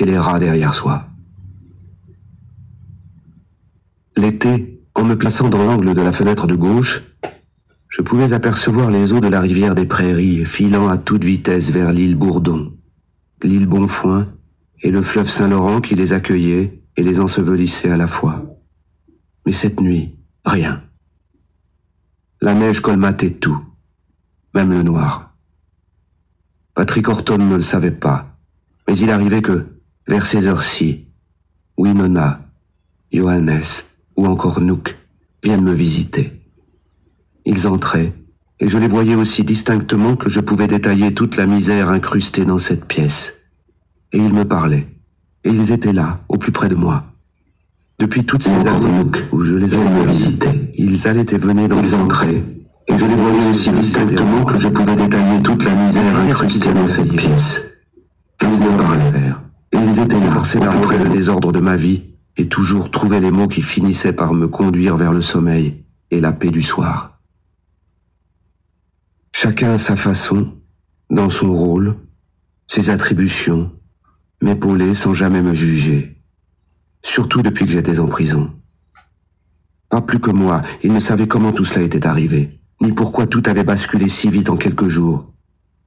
les rats derrière soi. L'été, en me plaçant dans l'angle de la fenêtre de gauche, je pouvais apercevoir les eaux de la rivière des Prairies filant à toute vitesse vers l'île Bourdon, l'île Bonfoin et le fleuve Saint-Laurent qui les accueillait et les ensevelissait à la fois. Mais cette nuit, rien. La neige colmatait tout, même le noir. Patrick Horton ne le savait pas, mais il arrivait que, vers ces heures-ci, Winona, Johannes ou encore Nook viennent me visiter. Ils entraient, et je les voyais aussi distinctement que je pouvais détailler toute la misère incrustée dans cette pièce. Et ils me parlaient, et ils étaient là, au plus près de moi. Depuis toutes ces années où je les allais me visiter, ils allaient et venaient dans les entrées, et je les voyais aussi distinctement que je pouvais détailler toute la misère incrustée dans cette pièce. Et ils me parlaient, et ils étaient forcés d'arrêter le désordre de ma vie, et toujours trouver les mots qui finissaient par me conduire vers le sommeil et la paix du soir. Chacun à sa façon, dans son rôle, ses attributions, m'épaulait sans jamais me juger, surtout depuis que j'étais en prison. Pas plus que moi, ils ne savaient comment tout cela était arrivé, ni pourquoi tout avait basculé si vite en quelques jours.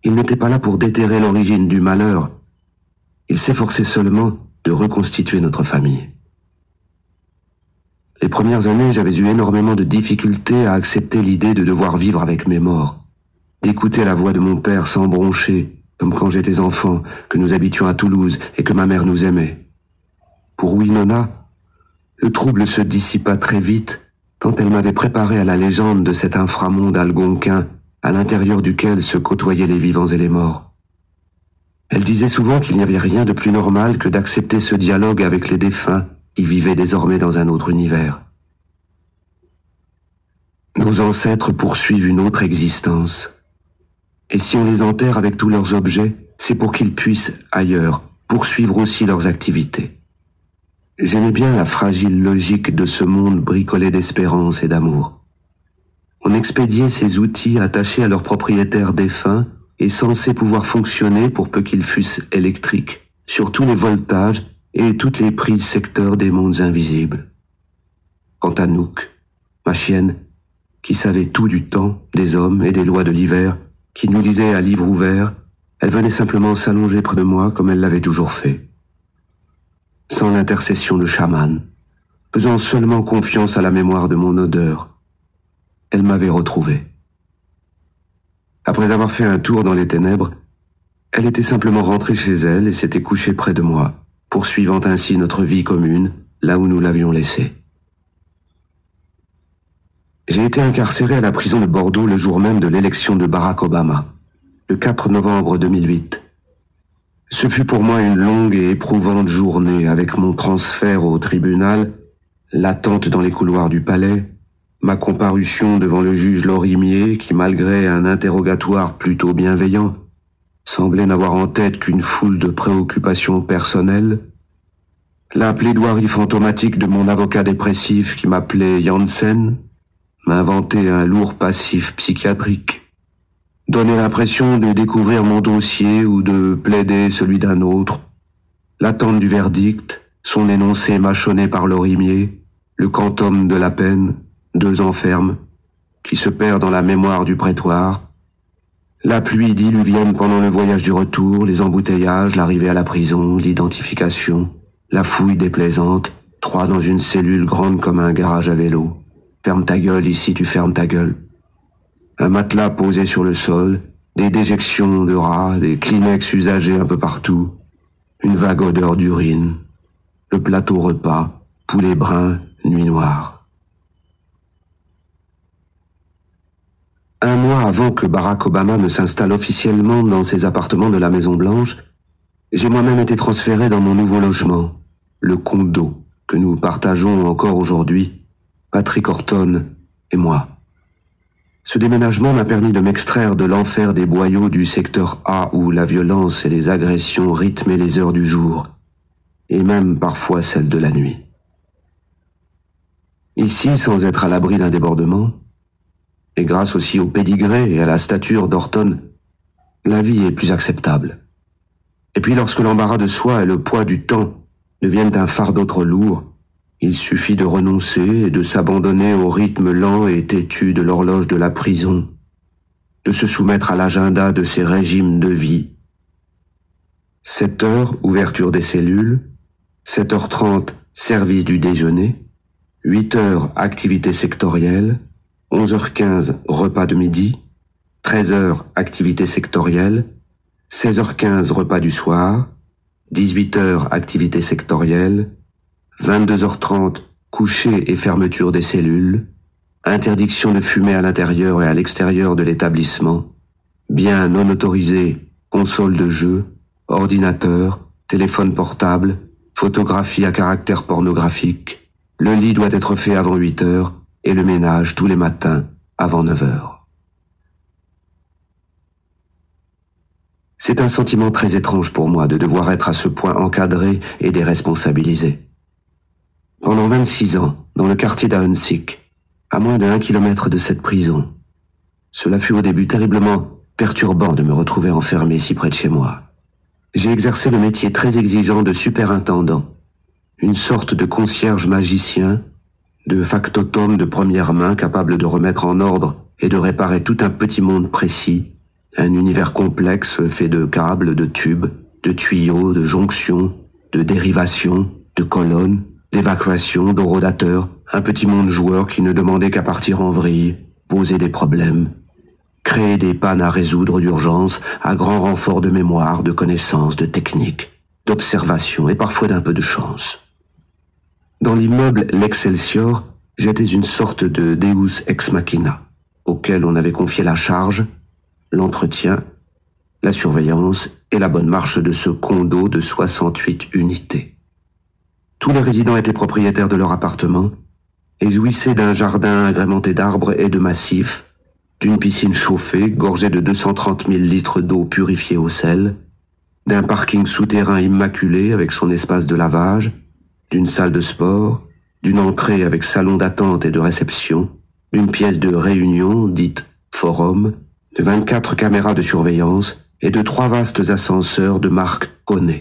Ils n'étaient pas là pour déterrer l'origine du malheur. Ils s'efforçaient seulement de reconstituer notre famille. Les premières années, j'avais eu énormément de difficultés à accepter l'idée de devoir vivre avec mes morts, d'écouter la voix de mon père sans broncher, comme quand j'étais enfant, que nous habitions à Toulouse et que ma mère nous aimait. Pour Winona, le trouble se dissipa très vite, tant elle m'avait préparé à la légende de cet inframonde algonquin à l'intérieur duquel se côtoyaient les vivants et les morts. Elle disait souvent qu'il n'y avait rien de plus normal que d'accepter ce dialogue avec les défunts qui vivaient désormais dans un autre univers. Nos ancêtres poursuivent une autre existence. Et si on les enterre avec tous leurs objets, c'est pour qu'ils puissent, ailleurs, poursuivre aussi leurs activités. J'aimais bien la fragile logique de ce monde bricolé d'espérance et d'amour. On expédiait ces outils attachés à leurs propriétaires défunts et censés pouvoir fonctionner pour peu qu'ils fussent électriques, sur tous les voltages et toutes les prises secteurs des mondes invisibles. Quant à Nook, ma chienne, qui savait tout du temps, des hommes et des lois de l'hiver, qui nous lisait à livre ouvert, elle venait simplement s'allonger près de moi comme elle l'avait toujours fait. Sans l'intercession de chaman, faisant seulement confiance à la mémoire de mon odeur, elle m'avait retrouvé. Après avoir fait un tour dans les ténèbres, elle était simplement rentrée chez elle et s'était couchée près de moi, poursuivant ainsi notre vie commune, là où nous l'avions laissée. J'ai été incarcéré à la prison de Bordeaux le jour même de l'élection de Barack Obama, le 4 novembre 2008. Ce fut pour moi une longue et éprouvante journée avec mon transfert au tribunal, l'attente dans les couloirs du palais, ma comparution devant le juge Lorimier qui, malgré un interrogatoire plutôt bienveillant, semblait n'avoir en tête qu'une foule de préoccupations personnelles, la plaidoirie fantomatique de mon avocat dépressif qui m'appelait Janssen, m'inventer un lourd passif psychiatrique, donner l'impression de découvrir mon dossier ou de plaider celui d'un autre, l'attente du verdict, son énoncé mâchonné par Lorimier, le quantum de la peine, 2 ans ferme, qui se perd dans la mémoire du prétoire, la pluie diluvienne pendant le voyage du retour, les embouteillages, l'arrivée à la prison, l'identification, la fouille déplaisante, 3 dans une cellule grande comme un garage à vélo. Ferme ta gueule, ici tu fermes ta gueule. Un matelas posé sur le sol, des déjections de rats, des Kleenex usagés un peu partout, une vague odeur d'urine, le plateau repas, poulet brun, nuit noire. Un mois avant que Barack Obama ne s'installe officiellement dans ses appartements de la Maison-Blanche, j'ai moi-même été transféré dans mon nouveau logement, le condo, que nous partageons encore aujourd'hui, Patrick Horton et moi. Ce déménagement m'a permis de m'extraire de l'enfer des boyaux du secteur A où la violence et les agressions rythmaient les heures du jour, et même parfois celles de la nuit. Ici, sans être à l'abri d'un débordement, et grâce aussi au pédigré et à la stature d'Horton, la vie est plus acceptable. Et puis lorsque l'embarras de soi et le poids du temps deviennent un fardeau trop lourd, il suffit de renoncer et de s'abandonner au rythme lent et têtu de l'horloge de la prison, de se soumettre à l'agenda de ces régimes de vie. 7 heures, ouverture des cellules, 7h30, service du déjeuner, 8 heures, activité sectorielle, 11h15, repas de midi, 13h, activité sectorielle, 16h15, repas du soir, 18h, activité sectorielle, 22h30, coucher et fermeture des cellules, interdiction de fumer à l'intérieur et à l'extérieur de l'établissement, biens non autorisés, console de jeu, ordinateur, téléphone portable, photographie à caractère pornographique. Le lit doit être fait avant 8 heures et le ménage tous les matins avant 9 heures. C'est un sentiment très étrange pour moi de devoir être à ce point encadré et déresponsabilisé. Pendant 26 ans, dans le quartier d'Ahuntsic, à moins de 1 kilomètre de cette prison, cela fut au début terriblement perturbant de me retrouver enfermé si près de chez moi. J'ai exercé le métier très exigeant de superintendant, une sorte de concierge magicien, de factotum de première main capable de remettre en ordre et de réparer tout un petit monde précis, un univers complexe fait de câbles, de tubes, de tuyaux, de jonctions, de dérivations, de colonnes, d'évacuations, d'horodateurs, un petit monde joueur qui ne demandait qu'à partir en vrille, poser des problèmes, créer des pannes à résoudre d'urgence à grand renfort de mémoire, de connaissances, de techniques, d'observation et parfois d'un peu de chance. Dans l'immeuble L'Excelsior, j'étais une sorte de Deus ex machina, auquel on avait confié la charge, l'entretien, la surveillance et la bonne marche de ce condo de 68 unités. Tous les résidents étaient propriétaires de leur appartement et jouissaient d'un jardin agrémenté d'arbres et de massifs, d'une piscine chauffée, gorgée de 230 000 litres d'eau purifiée au sel, d'un parking souterrain immaculé avec son espace de lavage, d'une salle de sport, d'une entrée avec salon d'attente et de réception, d'une pièce de réunion dite forum, de 24 caméras de surveillance et de 3 vastes ascenseurs de marque Kone.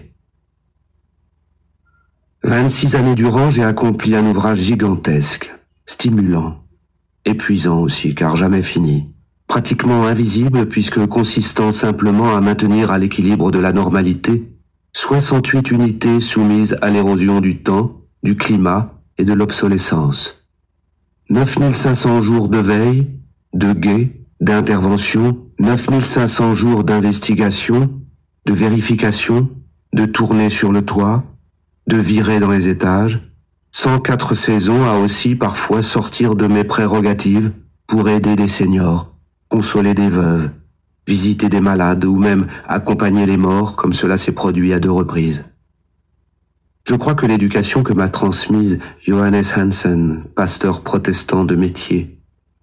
26 années durant, j'ai accompli un ouvrage gigantesque, stimulant, épuisant aussi, car jamais fini, pratiquement invisible puisque consistant simplement à maintenir à l'équilibre de la normalité 68 unités soumises à l'érosion du temps, du climat et de l'obsolescence. 9500 jours de veille, de guet, d'intervention, 9500 jours d'investigation, de vérification, de tournée sur le toit, de virer dans les étages, 104 saisons à aussi parfois sortir de mes prérogatives pour aider des seniors, consoler des veuves, visiter des malades ou même accompagner les morts comme cela s'est produit à 2 reprises. Je crois que l'éducation que m'a transmise Johannes Hansen, pasteur protestant de métier,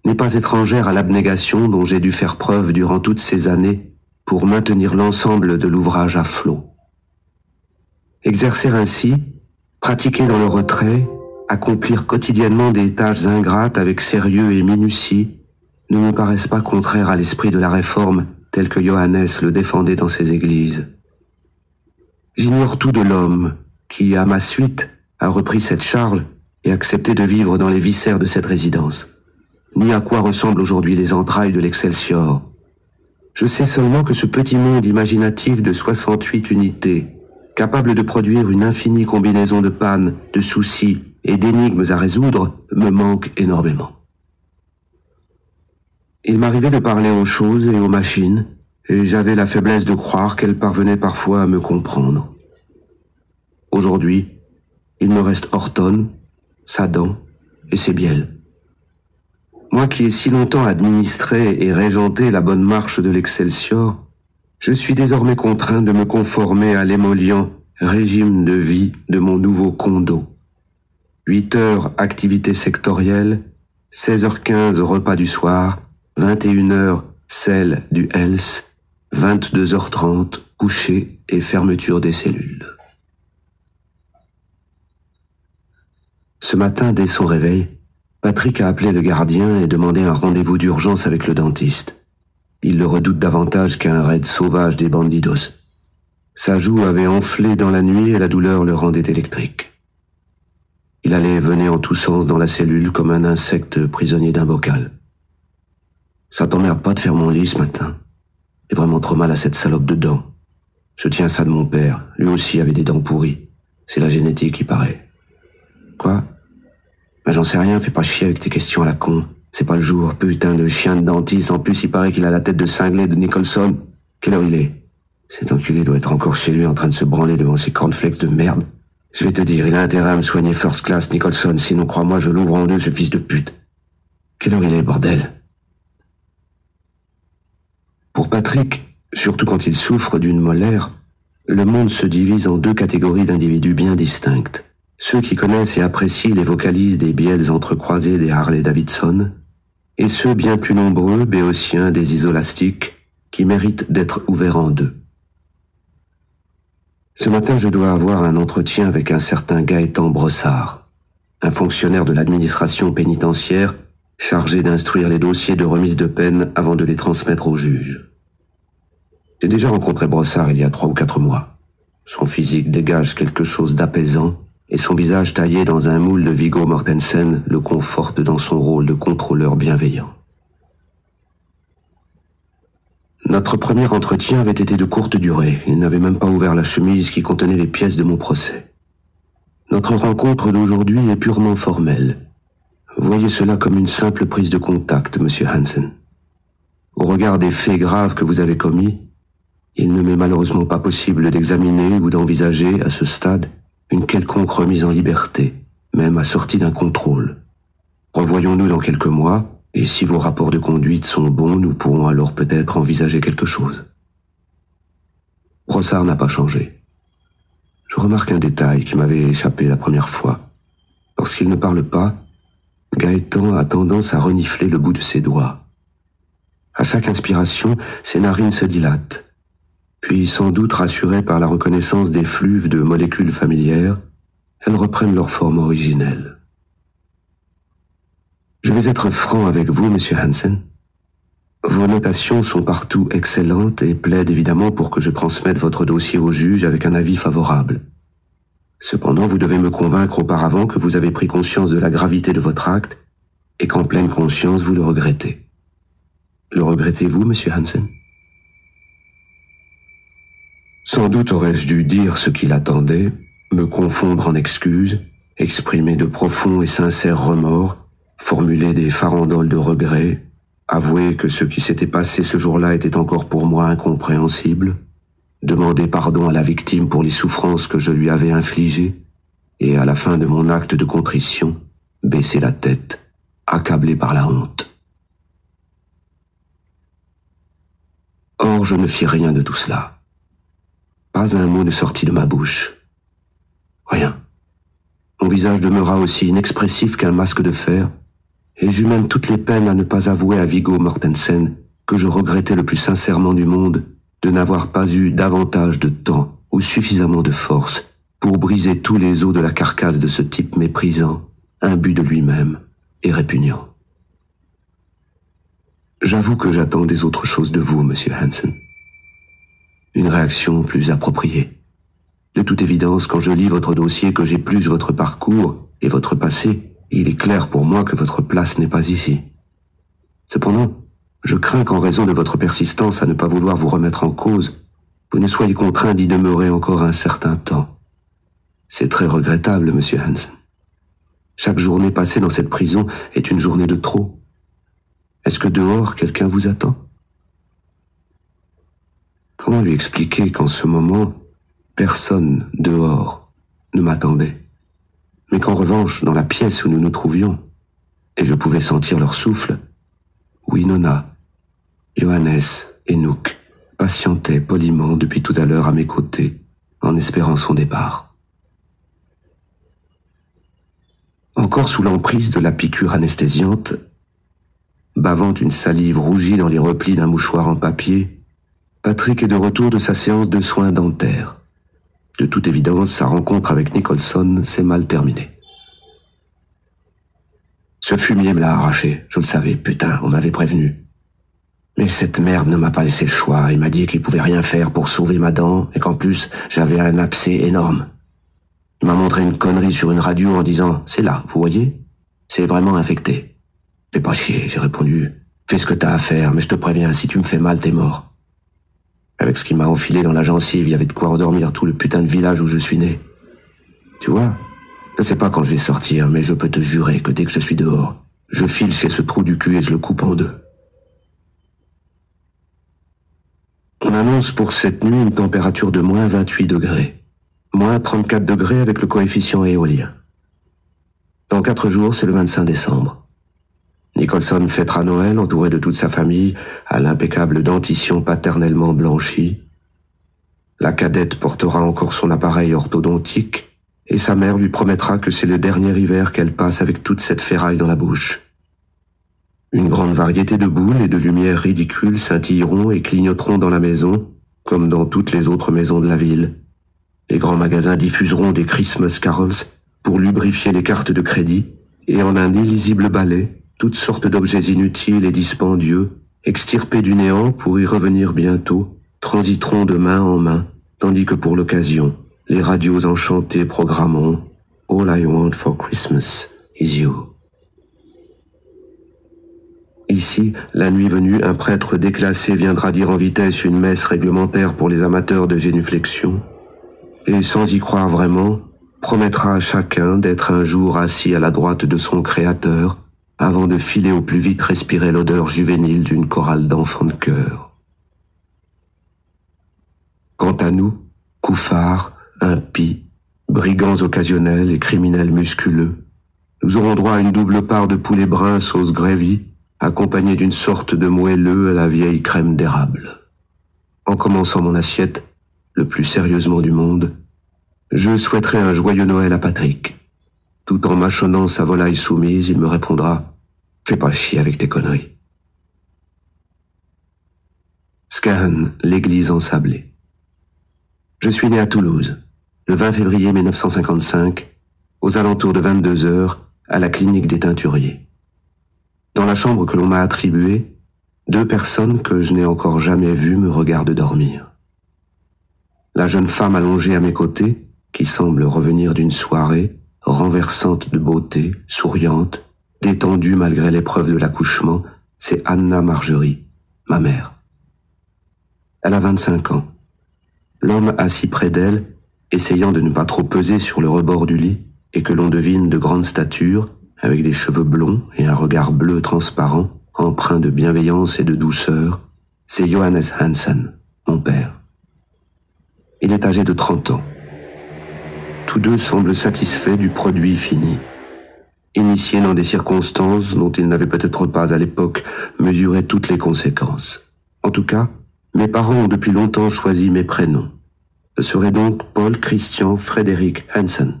n'est pas étrangère à l'abnégation dont j'ai dû faire preuve durant toutes ces années pour maintenir l'ensemble de l'ouvrage à flot. Exercer ainsi, pratiquer dans le retrait, accomplir quotidiennement des tâches ingrates avec sérieux et minutie, ne me paraissent pas contraires à l'esprit de la réforme tel que Johannes le défendait dans ses églises. J'ignore tout de l'homme qui, à ma suite, a repris cette charge et accepté de vivre dans les viscères de cette résidence, ni à quoi ressemblent aujourd'hui les entrailles de l'Excelsior. Je sais seulement que ce petit monde imaginatif de 68 unités, capable de produire une infinie combinaison de pannes, de soucis et d'énigmes à résoudre, me manque énormément. Il m'arrivait de parler aux choses et aux machines, et j'avais la faiblesse de croire qu'elles parvenaient parfois à me comprendre. Aujourd'hui, il me reste Horton, Sadan et Sébiel. Moi qui ai si longtemps administré et régenté la bonne marche de l'Excelsior, je suis désormais contraint de me conformer à l'émollient régime de vie de mon nouveau condo. 8 heures activité sectorielle, 16h15 repas du soir, 21h celle du Health, 22h30 coucher et fermeture des cellules. Ce matin, dès son réveil, Patrick a appelé le gardien et demandé un rendez-vous d'urgence avec le dentiste. Il le redoute davantage qu'un raid sauvage des bandidos. Sa joue avait enflé dans la nuit et la douleur le rendait électrique. Il allait et venait en tous sens dans la cellule comme un insecte prisonnier d'un bocal. Ça t'emmerde pas de faire mon lit ce matin? J'ai vraiment trop mal à cette salope de dents. Je tiens ça de mon père. Lui aussi avait des dents pourries. C'est la génétique, il paraît. Quoi? Ben, j'en sais rien, fais pas chier avec tes questions à la con. C'est pas le jour, putain de chien de dentiste. En plus, il paraît qu'il a la tête de cinglé de Nicholson. Quelle heure il est? Cet enculé doit être encore chez lui en train de se branler devant ses cornflakes de merde. Je vais te dire, il a intérêt à me soigner first class, Nicholson, sinon crois-moi, je l'ouvre en deux, ce fils de pute. Quelle heure il est, bordel? Pour Patrick, surtout quand il souffre d'une molaire, le monde se divise en deux catégories d'individus bien distinctes. Ceux qui connaissent et apprécient les vocalises des bielles entrecroisées des Harley-Davidson, et ceux bien plus nombreux, béotiens des isolastiques, qui méritent d'être ouverts en deux. Ce matin, je dois avoir un entretien avec un certain Gaëtan Brossard, un fonctionnaire de l'administration pénitentiaire chargé d'instruire les dossiers de remise de peine avant de les transmettre au juge. J'ai déjà rencontré Brossard il y a 3 ou 4 mois. Son physique dégage quelque chose d'apaisant et son visage taillé dans un moule de Viggo Mortensen le conforte dans son rôle de contrôleur bienveillant. Notre premier entretien avait été de courte durée. Il n'avait même pas ouvert la chemise qui contenait les pièces de mon procès. Notre rencontre d'aujourd'hui est purement formelle. Voyez cela comme une simple prise de contact, monsieur Hansen. Au regard des faits graves que vous avez commis, il ne m'est malheureusement pas possible d'examiner ou d'envisager, à ce stade, une quelconque remise en liberté, même assortie d'un contrôle. Revoyons-nous dans quelques mois, et si vos rapports de conduite sont bons, nous pourrons alors peut-être envisager quelque chose. Brossard n'a pas changé. Je remarque un détail qui m'avait échappé la première fois. Lorsqu'il ne parle pas, Gaëtan a tendance à renifler le bout de ses doigts. À chaque inspiration, ses narines se dilatent. Puis, sans doute rassurées par la reconnaissance des flux de molécules familières, elles reprennent leur forme originelle. Je vais être franc avec vous, monsieur Hansen. Vos notations sont partout excellentes et plaident évidemment pour que je transmette votre dossier au juge avec un avis favorable. Cependant, vous devez me convaincre auparavant que vous avez pris conscience de la gravité de votre acte et qu'en pleine conscience, vous le regrettez. Le regrettez-vous, monsieur Hansen? Sans doute aurais-je dû dire ce qu'il attendait, me confondre en excuses, exprimer de profonds et sincères remords, formuler des farandoles de regrets, avouer que ce qui s'était passé ce jour-là était encore pour moi incompréhensible, demander pardon à la victime pour les souffrances que je lui avais infligées, et à la fin de mon acte de contrition, baisser la tête, accablé par la honte. Or, je ne fis rien de tout cela. Pas un mot ne sortit de ma bouche. Rien. Mon visage demeura aussi inexpressif qu'un masque de fer, et j'eus même toutes les peines à ne pas avouer à Viggo Mortensen que je regrettais le plus sincèrement du monde de n'avoir pas eu davantage de temps ou suffisamment de force pour briser tous les os de la carcasse de ce type méprisant, imbu de lui-même et répugnant. J'avoue que j'attendais autre chose de vous, monsieur Hansen. Une réaction plus appropriée. De toute évidence, quand je lis votre dossier, que j'épluche votre parcours et votre passé, il est clair pour moi que votre place n'est pas ici. Cependant, je crains qu'en raison de votre persistance à ne pas vouloir vous remettre en cause, vous ne soyez contraint d'y demeurer encore un certain temps. C'est très regrettable, monsieur Hansen. Chaque journée passée dans cette prison est une journée de trop. Est-ce que dehors, quelqu'un vous attend? Comment lui expliquer qu'en ce moment, personne dehors ne m'attendait, mais qu'en revanche, dans la pièce où nous nous trouvions, et je pouvais sentir leur souffle, Winona, Johannes et Nook patientaient poliment depuis tout à l'heure à mes côtés, en espérant son départ. Encore sous l'emprise de la piqûre anesthésiante, bavant une salive rougie dans les replis d'un mouchoir en papier, Patrick est de retour de sa séance de soins dentaires. De toute évidence, sa rencontre avec Nicholson s'est mal terminée. Ce fumier me l'a arraché, je le savais, putain, on m'avait prévenu. Mais cette merde ne m'a pas laissé le choix. Il m'a dit qu'il pouvait rien faire pour sauver ma dent et qu'en plus, j'avais un abcès énorme. Il m'a montré une connerie sur une radio en disant « C'est là, vous voyez ? C'est vraiment infecté. » « Fais pas chier, j'ai répondu. « Fais ce que t'as à faire, mais je te préviens, si tu me fais mal, t'es mort. » Avec ce qu'il m'a enfilé dans la gencive, il y avait de quoi endormir tout le putain de village où je suis né. Tu vois, je sais pas quand je vais sortir, mais je peux te jurer que dès que je suis dehors, je file chez ce trou du cul et je le coupe en deux. On annonce pour cette nuit une température de moins 28 degrés. Moins 34 degrés avec le coefficient éolien. Dans 4 jours, c'est le 25 décembre. Nicholson fêtera Noël entouré de toute sa famille à l'impeccable dentition paternellement blanchie. La cadette portera encore son appareil orthodontique et sa mère lui promettra que c'est le dernier hiver qu'elle passe avec toute cette ferraille dans la bouche. Une grande variété de boules et de lumières ridicules scintilleront et clignoteront dans la maison, comme dans toutes les autres maisons de la ville. Les grands magasins diffuseront des Christmas carols pour lubrifier les cartes de crédit et en un illisible balai, toutes sortes d'objets inutiles et dispendieux, extirpés du néant pour y revenir bientôt, transiteront de main en main, tandis que pour l'occasion, les radios enchantées programmeront « All I want for Christmas is you ». Ici, la nuit venue, un prêtre déclassé viendra dire en vitesse une messe réglementaire pour les amateurs de génuflexion, et sans y croire vraiment, promettra à chacun d'être un jour assis à la droite de son Créateur, avant de filer au plus vite respirer l'odeur juvénile d'une chorale d'enfants de chœur. Quant à nous, couffards, impies, brigands occasionnels et criminels musculeux, nous aurons droit à une double part de poulet brun sauce gravy, accompagnée d'une sorte de moelleux à la vieille crème d'érable. En commençant mon assiette, le plus sérieusement du monde, je souhaiterais un joyeux Noël à Patrick. Tout en mâchonnant sa volaille soumise, il me répondra « Fais pas chier avec tes conneries. » Scahan, l'église ensablée. Je suis né à Toulouse, le 20 février 1955, aux alentours de 22 heures, à la clinique des teinturiers. Dans la chambre que l'on m'a attribuée, 2 personnes que je n'ai encore jamais vues me regardent dormir. La jeune femme allongée à mes côtés, qui semble revenir d'une soirée, renversante de beauté, souriante, détendue malgré l'épreuve de l'accouchement, c'est Anna Margerie, ma mère. Elle a 25 ans. L'homme assis près d'elle, essayant de ne pas trop peser sur le rebord du lit, et que l'on devine de grande stature, avec des cheveux blonds et un regard bleu transparent, empreint de bienveillance et de douceur, c'est Johannes Hansen, mon père. Il est âgé de 30 ans. Tous deux semblent satisfaits du produit fini. Initiés dans des circonstances dont ils n'avaient peut-être pas à l'époque mesuré toutes les conséquences. En tout cas, mes parents ont depuis longtemps choisi mes prénoms. Ce serait donc Paul Christian Frédéric Hansen.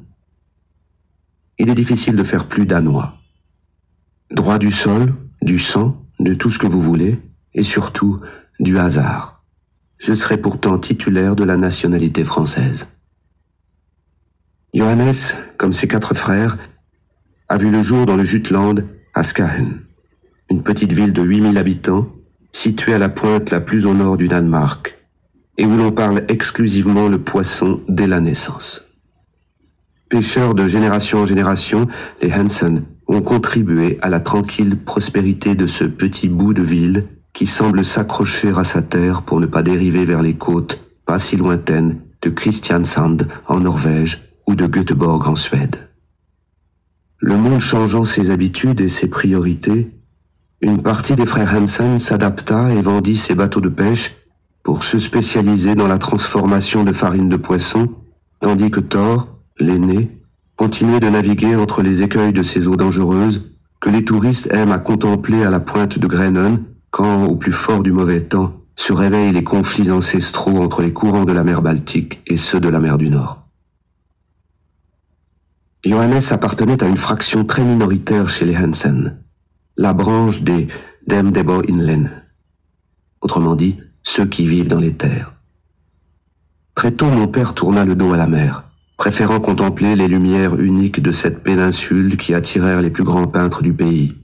Il est difficile de faire plus danois. Droit du sol, du sang, de tout ce que vous voulez, et surtout du hasard. Je serai pourtant titulaire de la nationalité française. Johannes, comme ses 4 frères, a vu le jour dans le Jutland, à Skagen, une petite ville de 8000 habitants, située à la pointe la plus au nord du Danemark, et où l'on parle exclusivement le poisson dès la naissance. Pêcheurs de génération en génération, les Hansen ont contribué à la tranquille prospérité de ce petit bout de ville qui semble s'accrocher à sa terre pour ne pas dériver vers les côtes pas si lointaines de Kristiansand en Norvège ou de Göteborg en Suède. Le monde changeant ses habitudes et ses priorités, une partie des frères Hansen s'adapta et vendit ses bateaux de pêche pour se spécialiser dans la transformation de farine de poisson, tandis que Thor, l'aîné, continuait de naviguer entre les écueils de ces eaux dangereuses que les touristes aiment à contempler à la pointe de Grenen quand, au plus fort du mauvais temps, se réveillent les conflits ancestraux entre les courants de la mer Baltique et ceux de la mer du Nord. Johannes appartenait à une fraction très minoritaire chez les Hansen, la branche des Dem Debo Inlen, autrement dit, ceux qui vivent dans les terres. Très tôt, mon père tourna le dos à la mer, préférant contempler les lumières uniques de cette péninsule qui attirèrent les plus grands peintres du pays,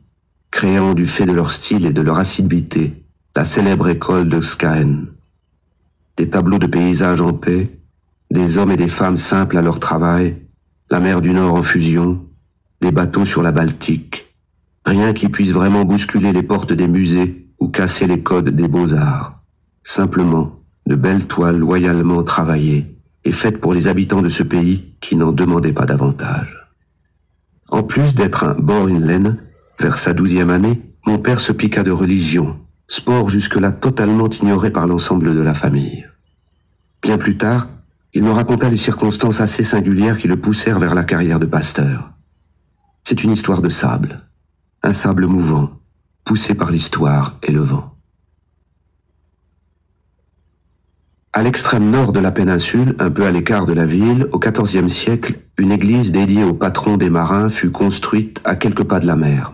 créant du fait de leur style et de leur assiduité la célèbre école de Skaen. Des tableaux de paysages en paix, des hommes et des femmes simples à leur travail, la mer du Nord en fusion, des bateaux sur la Baltique. Rien qui puisse vraiment bousculer les portes des musées ou casser les codes des beaux-arts. Simplement, de belles toiles loyalement travaillées et faites pour les habitants de ce pays qui n'en demandaient pas davantage. En plus d'être un Born-in-Len, vers sa 12e année, mon père se piqua de religion, sport jusque-là totalement ignoré par l'ensemble de la famille. Bien plus tard, il me raconta les circonstances assez singulières qui le poussèrent vers la carrière de pasteur. C'est une histoire de sable, un sable mouvant, poussé par l'histoire et le vent. À l'extrême nord de la péninsule, un peu à l'écart de la ville, au XIVe siècle, une église dédiée au patron des marins fut construite à quelques pas de la mer.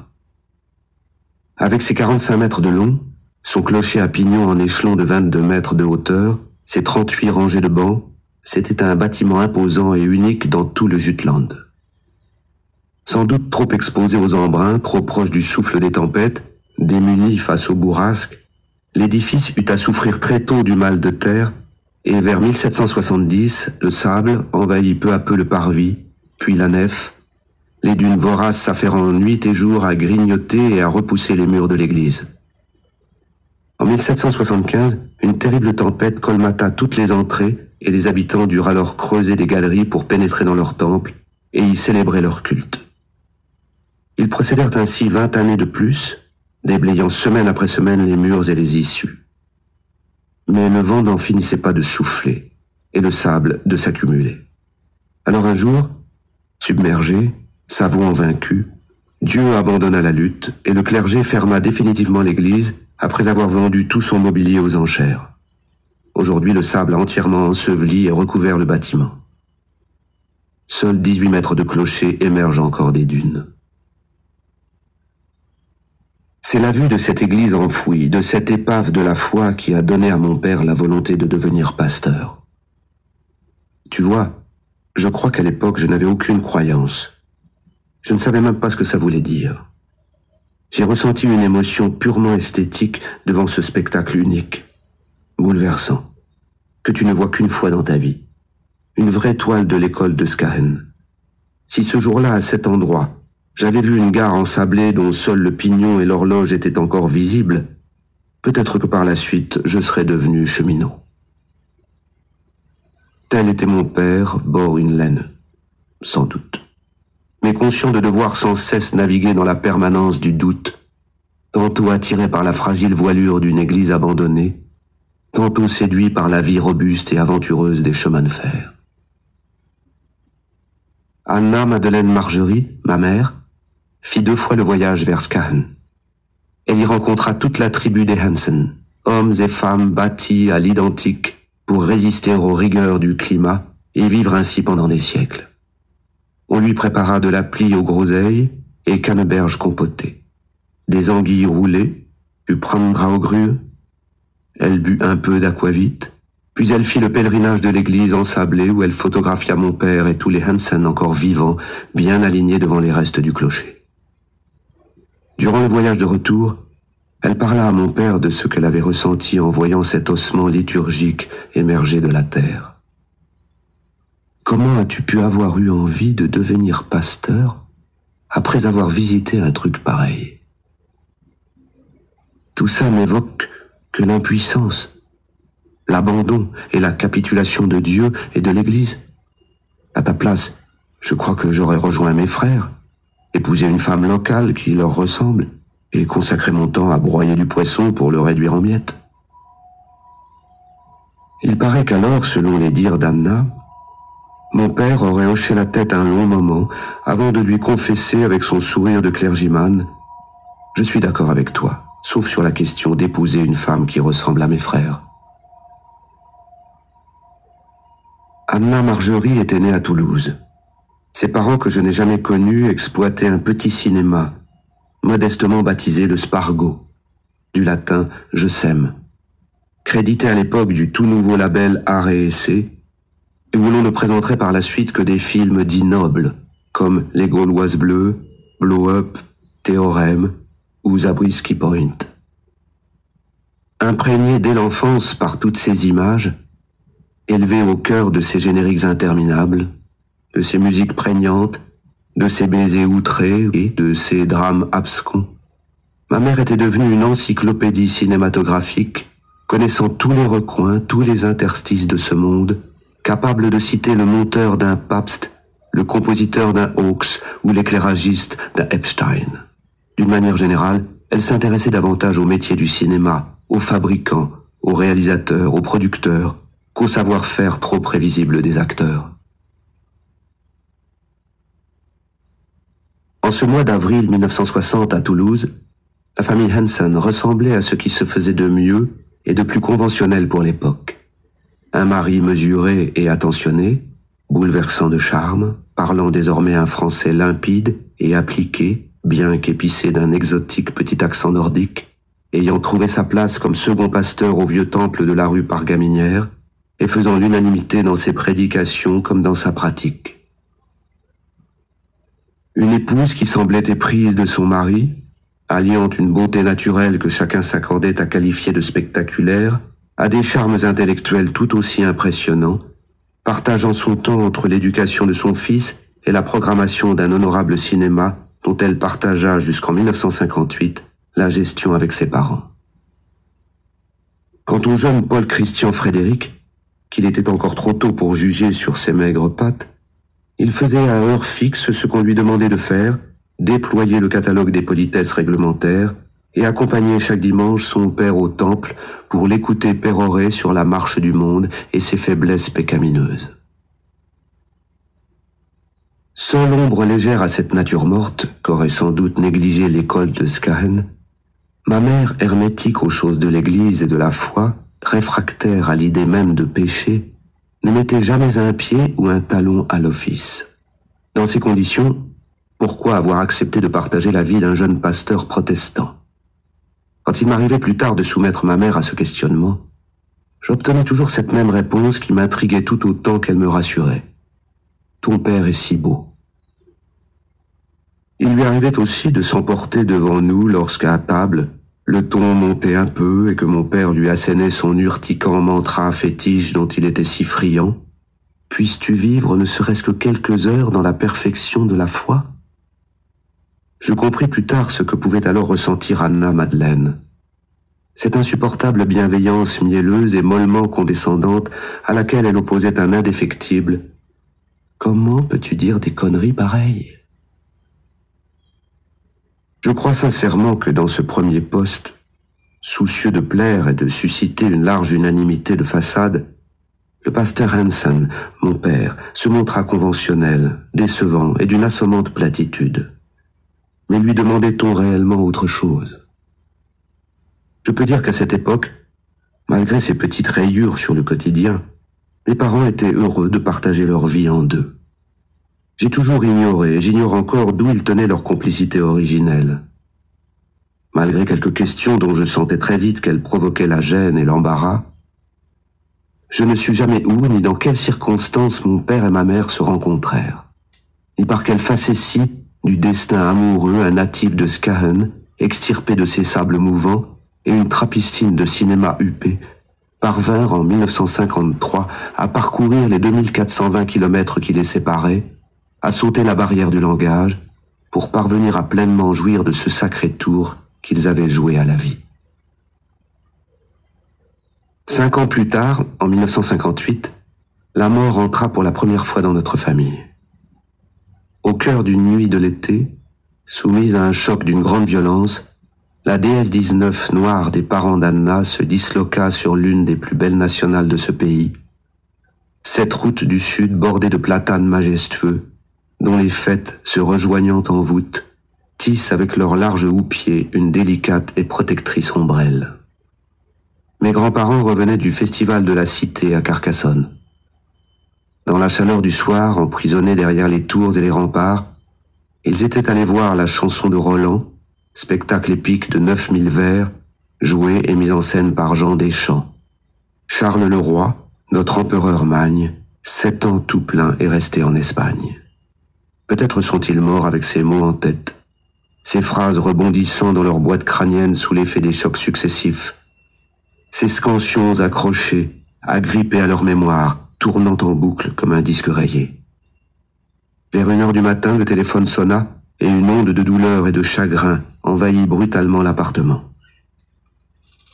Avec ses 45 mètres de long, son clocher à pignon en échelon de 22 mètres de hauteur, ses 38 rangées de bancs, c'était un bâtiment imposant et unique dans tout le Jutland. Sans doute trop exposé aux embruns, trop proche du souffle des tempêtes, démuni face aux bourrasques, l'édifice eut à souffrir très tôt du mal de terre, et vers 1770, le sable envahit peu à peu le parvis, puis la nef, les dunes voraces s'affairant nuit et jour à grignoter et à repousser les murs de l'église. En 1775, une terrible tempête colmata toutes les entrées et les habitants durent alors creuser des galeries pour pénétrer dans leur temple et y célébrer leur culte. Ils procédèrent ainsi 20 années de plus, déblayant semaine après semaine les murs et les issues. Mais le vent n'en finissait pas de souffler et le sable de s'accumuler. Alors un jour, submergé, savant vaincu, Dieu abandonna la lutte et le clergé ferma définitivement l'église après avoir vendu tout son mobilier aux enchères. Aujourd'hui, le sable a entièrement enseveli et recouvert le bâtiment. Seuls 18 mètres de clocher émergent encore des dunes. C'est la vue de cette église enfouie, de cette épave de la foi qui a donné à mon père la volonté de devenir pasteur. Tu vois, je crois qu'à l'époque, je n'avais aucune croyance. Je ne savais même pas ce que ça voulait dire. J'ai ressenti une émotion purement esthétique devant ce spectacle unique, bouleversant, que tu ne vois qu'une fois dans ta vie. Une vraie toile de l'école de Skaen. Si ce jour-là, à cet endroit, j'avais vu une gare ensablée dont seul le pignon et l'horloge étaient encore visibles, peut-être que par la suite, je serais devenu cheminot. Tel était mon père, Born-in-Len, sans doute. Mais conscient de devoir sans cesse naviguer dans la permanence du doute, tantôt attiré par la fragile voilure d'une église abandonnée, tantôt séduit par la vie robuste et aventureuse des chemins de fer. Anna-Madeleine Margerie, ma mère, fit 2 fois le voyage vers Skaen. Elle y rencontra toute la tribu des Hansen, hommes et femmes bâtis à l'identique pour résister aux rigueurs du climat et vivre ainsi pendant des siècles. On lui prépara de la plie aux groseilles et canneberges compotées, des anguilles roulées, du prangras aux grues. Elle but un peu d'aquavit, puis elle fit le pèlerinage de l'église ensablée où elle photographia mon père et tous les Hansen encore vivants, bien alignés devant les restes du clocher. Durant le voyage de retour, elle parla à mon père de ce qu'elle avait ressenti en voyant cet ossement liturgique émerger de la terre. Comment as-tu pu avoir eu envie de devenir pasteur après avoir visité un truc pareil? Tout ça n'évoque que l'impuissance, l'abandon et la capitulation de Dieu et de l'Église. À ta place, je crois que j'aurais rejoint mes frères, épousé une femme locale qui leur ressemble et consacré mon temps à broyer du poisson pour le réduire en miettes. Il paraît qu'alors, selon les dires d'Anna, mon père aurait hoché la tête un long moment avant de lui confesser avec son sourire de clergyman « Je suis d'accord avec toi, sauf sur la question d'épouser une femme qui ressemble à mes frères. » Anna Margerie était née à Toulouse. Ses parents que je n'ai jamais connus exploitaient un petit cinéma, modestement baptisé le Spargo, du latin « je sème », crédité à l'époque du tout nouveau label Art et Essai, et où l'on ne présenterait par la suite que des films dits nobles, comme Les Gauloises Bleues, Blow Up, Théorème ou Zabriskie Point. Imprégné dès l'enfance par toutes ces images, élevé au cœur de ces génériques interminables, de ces musiques prégnantes, de ces baisers outrés et de ces drames abscons, ma mère était devenue une encyclopédie cinématographique, connaissant tous les recoins, tous les interstices de ce monde, capable de citer le monteur d'un Pabst, le compositeur d'un Hawks ou l'éclairagiste d'un Epstein. D'une manière générale, elle s'intéressait davantage au métier du cinéma, aux fabricants, aux réalisateurs, aux producteurs, qu'au savoir-faire trop prévisible des acteurs. En ce mois d'avril 1960 à Toulouse, la famille Henson ressemblait à ce qui se faisait de mieux et de plus conventionnel pour l'époque. Un mari mesuré et attentionné, bouleversant de charme, parlant désormais un français limpide et appliqué, bien qu'épicé d'un exotique petit accent nordique, ayant trouvé sa place comme second pasteur au vieux temple de la rue Pargaminière et faisant l'unanimité dans ses prédications comme dans sa pratique. Une épouse qui semblait éprise de son mari, alliant une beauté naturelle que chacun s'accordait à qualifier de spectaculaire, à des charmes intellectuels tout aussi impressionnants, partageant son temps entre l'éducation de son fils et la programmation d'un honorable cinéma dont elle partagea jusqu'en 1958 la gestion avec ses parents. Quant au jeune Paul Christian Frédéric, qu'il était encore trop tôt pour juger sur ses maigres pattes, il faisait à heure fixe ce qu'on lui demandait de faire, déployer le catalogue des politesses réglementaires et accompagner chaque dimanche son père au temple pour l'écouter pérorer sur la marche du monde et ses faiblesses pécamineuses. Sans l'ombre légère à cette nature morte qu'aurait sans doute négligé l'école de Skahen, ma mère, hermétique aux choses de l'Église et de la foi, réfractaire à l'idée même de péché, ne mettait jamais un pied ou un talon à l'office. Dans ces conditions, pourquoi avoir accepté de partager la vie d'un jeune pasteur protestant? Quand il m'arrivait plus tard de soumettre ma mère à ce questionnement, j'obtenais toujours cette même réponse qui m'intriguait tout autant qu'elle me rassurait. Ton père est si beau. Il lui arrivait aussi de s'emporter devant nous lorsqu'à table, le ton montait un peu et que mon père lui assénait son urticant mantra fétiche dont il était si friand. Puisses-tu vivre ne serait-ce que quelques heures dans la perfection de la foi? Je compris plus tard ce que pouvait alors ressentir Anna Madeleine. Cette insupportable bienveillance mielleuse et mollement condescendante à laquelle elle opposait un indéfectible « Comment peux-tu dire des conneries pareilles ?» Je crois sincèrement que dans ce premier poste, soucieux de plaire et de susciter une large unanimité de façade, le pasteur Henson, mon père, se montra conventionnel, décevant et d'une assommante platitude. Mais lui demandait-on réellement autre chose? Je peux dire qu'à cette époque, malgré ces petites rayures sur le quotidien, mes parents étaient heureux de partager leur vie en deux. J'ai toujours ignoré, et j'ignore encore d'où ils tenaient leur complicité originelle. Malgré quelques questions dont je sentais très vite qu'elles provoquaient la gêne et l'embarras, je ne sus jamais où ni dans quelles circonstances mon père et ma mère se rencontrèrent, ni par quelle facétie du destin amoureux un natif de Skahen, extirpé de ses sables mouvants, et une trappistine de cinéma huppé, parvinrent en 1953 à parcourir les 2420 kilomètres qui les séparaient, à sauter la barrière du langage, pour parvenir à pleinement jouir de ce sacré tour qu'ils avaient joué à la vie. 5 ans plus tard, en 1958, la mort entra pour la première fois dans notre famille. Au cœur d'une nuit de l'été, soumise à un choc d'une grande violence, la DS-19 noire des parents d'Anna se disloqua sur l'une des plus belles nationales de ce pays, cette route du sud bordée de platanes majestueux, dont les fêtes, se rejoignant en voûte, tissent avec leurs larges houppiers une délicate et protectrice ombrelle. Mes grands-parents revenaient du festival de la Cité à Carcassonne. Dans la chaleur du soir, emprisonnés derrière les tours et les remparts, ils étaient allés voir la chanson de Roland, spectacle épique de 9000 vers, joué et mis en scène par Jean Deschamps. Charles le Roi, notre empereur Magne, 7 ans tout plein est resté en Espagne. Peut-être sont-ils morts avec ces mots en tête, ces phrases rebondissant dans leur boîte crânienne sous l'effet des chocs successifs. ces scansions accrochés, agrippés à leur mémoire, tournant en boucle comme un disque rayé. Vers 1 heure du matin, le téléphone sonna et une onde de douleur et de chagrin envahit brutalement l'appartement.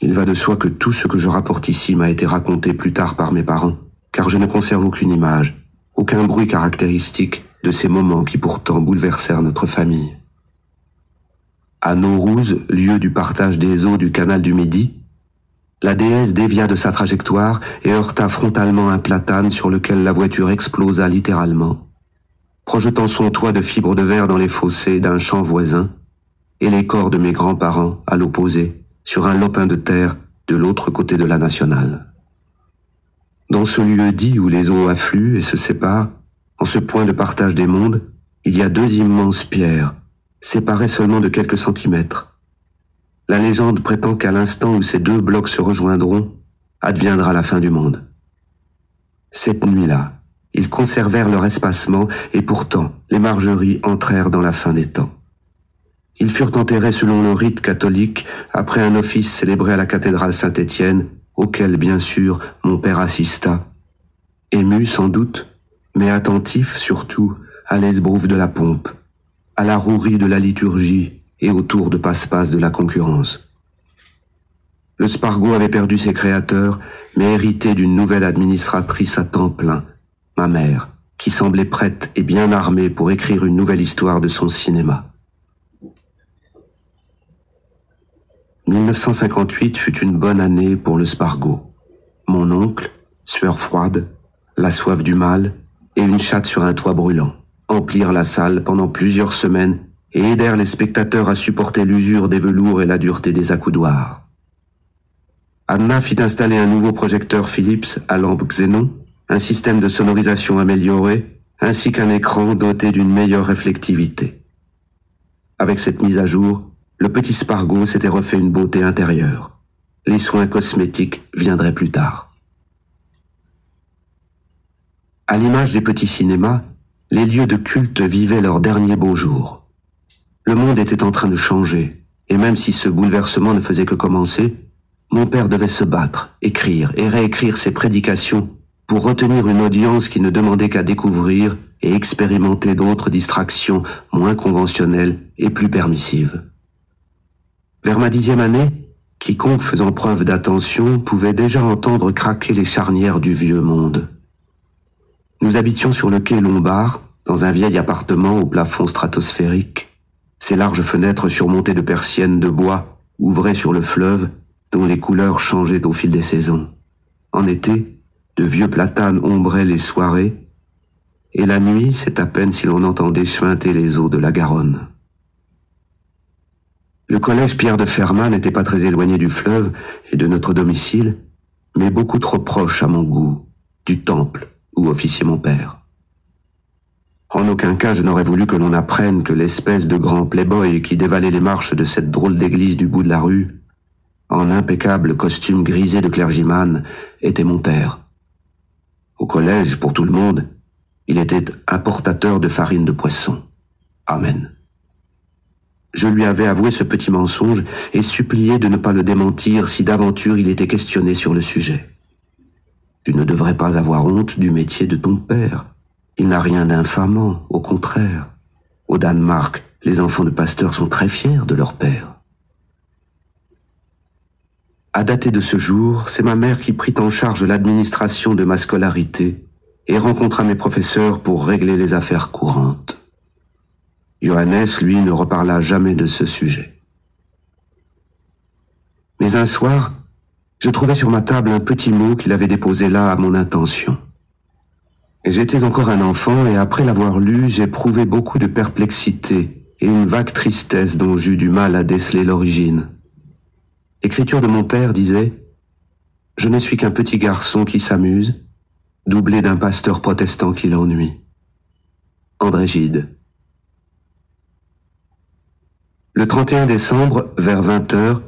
Il va de soi que tout ce que je rapporte ici m'a été raconté plus tard par mes parents, car je ne conserve aucune image, aucun bruit caractéristique de ces moments qui pourtant bouleversèrent notre famille. À Naurouz, lieu du partage des eaux du canal du Midi, la déesse dévia de sa trajectoire et heurta frontalement un platane sur lequel la voiture explosa littéralement, projetant son toit de fibres de verre dans les fossés d'un champ voisin, et les corps de mes grands-parents, à l'opposé, sur un lopin de terre de l'autre côté de la nationale. Dans ce lieu dit où les eaux affluent et se séparent, en ce point de partage des mondes, il y a 2 immenses pierres, séparées seulement de quelques centimètres. La légende prétend qu'à l'instant où ces 2 blocs se rejoindront, adviendra la fin du monde. Cette nuit-là, ils conservèrent leur espacement et pourtant les Margeries entrèrent dans la fin des temps. Ils furent enterrés selon le rite catholique après un office célébré à la cathédrale Saint-Étienne, auquel bien sûr mon père assista, ému sans doute, mais attentif surtout à l'esbrouffe de la pompe, à la rouerie de la liturgie et au tour de passe-passe de la concurrence. Le Spargo avait perdu ses créateurs, mais hérité d'une nouvelle administratrice à temps plein, ma mère, qui semblait prête et bien armée pour écrire une nouvelle histoire de son cinéma. 1958 fut une bonne année pour le Spargo. Mon oncle, sueur froide, la soif du mal et une chatte sur un toit brûlant emplirent la salle pendant plusieurs semaines et aidèrent les spectateurs à supporter l'usure des velours et la dureté des accoudoirs. Anna fit installer un nouveau projecteur Philips à lampe xénon, un système de sonorisation amélioré, ainsi qu'un écran doté d'une meilleure réflectivité. Avec cette mise à jour, le petit Spargo s'était refait une beauté intérieure. Les soins cosmétiques viendraient plus tard. À l'image des petits cinémas, les lieux de culte vivaient leurs derniers beaux jours. Le monde était en train de changer, et même si ce bouleversement ne faisait que commencer, mon père devait se battre, écrire et réécrire ses prédications pour retenir une audience qui ne demandait qu'à découvrir et expérimenter d'autres distractions moins conventionnelles et plus permissives. Vers ma 10e année, quiconque faisant preuve d'attention pouvait déjà entendre craquer les charnières du vieux monde. Nous habitions sur le quai Lombard, dans un vieil appartement au plafond stratosphérique. Ses larges fenêtres surmontées de persiennes de bois ouvraient sur le fleuve, dont les couleurs changeaient au fil des saisons. En été, de vieux platanes ombraient les soirées, et la nuit, c'est à peine si l'on entendait chuinter les eaux de la Garonne. Le collège Pierre de Fermat n'était pas très éloigné du fleuve et de notre domicile, mais beaucoup trop proche à mon goût, du temple où officiait mon père. En aucun cas je n'aurais voulu que l'on apprenne que l'espèce de grand playboy qui dévalait les marches de cette drôle d'église du bout de la rue, en impeccable costume grisé de clergyman, était mon père. Au collège, pour tout le monde, il était importateur de farine de poisson. Amen. Je lui avais avoué ce petit mensonge et supplié de ne pas le démentir si d'aventure il était questionné sur le sujet. Tu ne devrais pas avoir honte du métier de ton père. Il n'a rien d'infamant, au contraire. Au Danemark, les enfants de pasteurs sont très fiers de leur père. À dater de ce jour, c'est ma mère qui prit en charge l'administration de ma scolarité et rencontra mes professeurs pour régler les affaires courantes. Johannes, lui, ne reparla jamais de ce sujet. Mais un soir, je trouvai sur ma table un petit mot qu'il avait déposé là à mon intention. J'étais encore un enfant et après l'avoir lu, j'éprouvai beaucoup de perplexité et une vague tristesse dont j'eus du mal à déceler l'origine. L'écriture de mon père disait « Je ne suis qu'un petit garçon qui s'amuse, doublé d'un pasteur protestant qui l'ennuie. » André Gide. Le 31 décembre, vers 20h,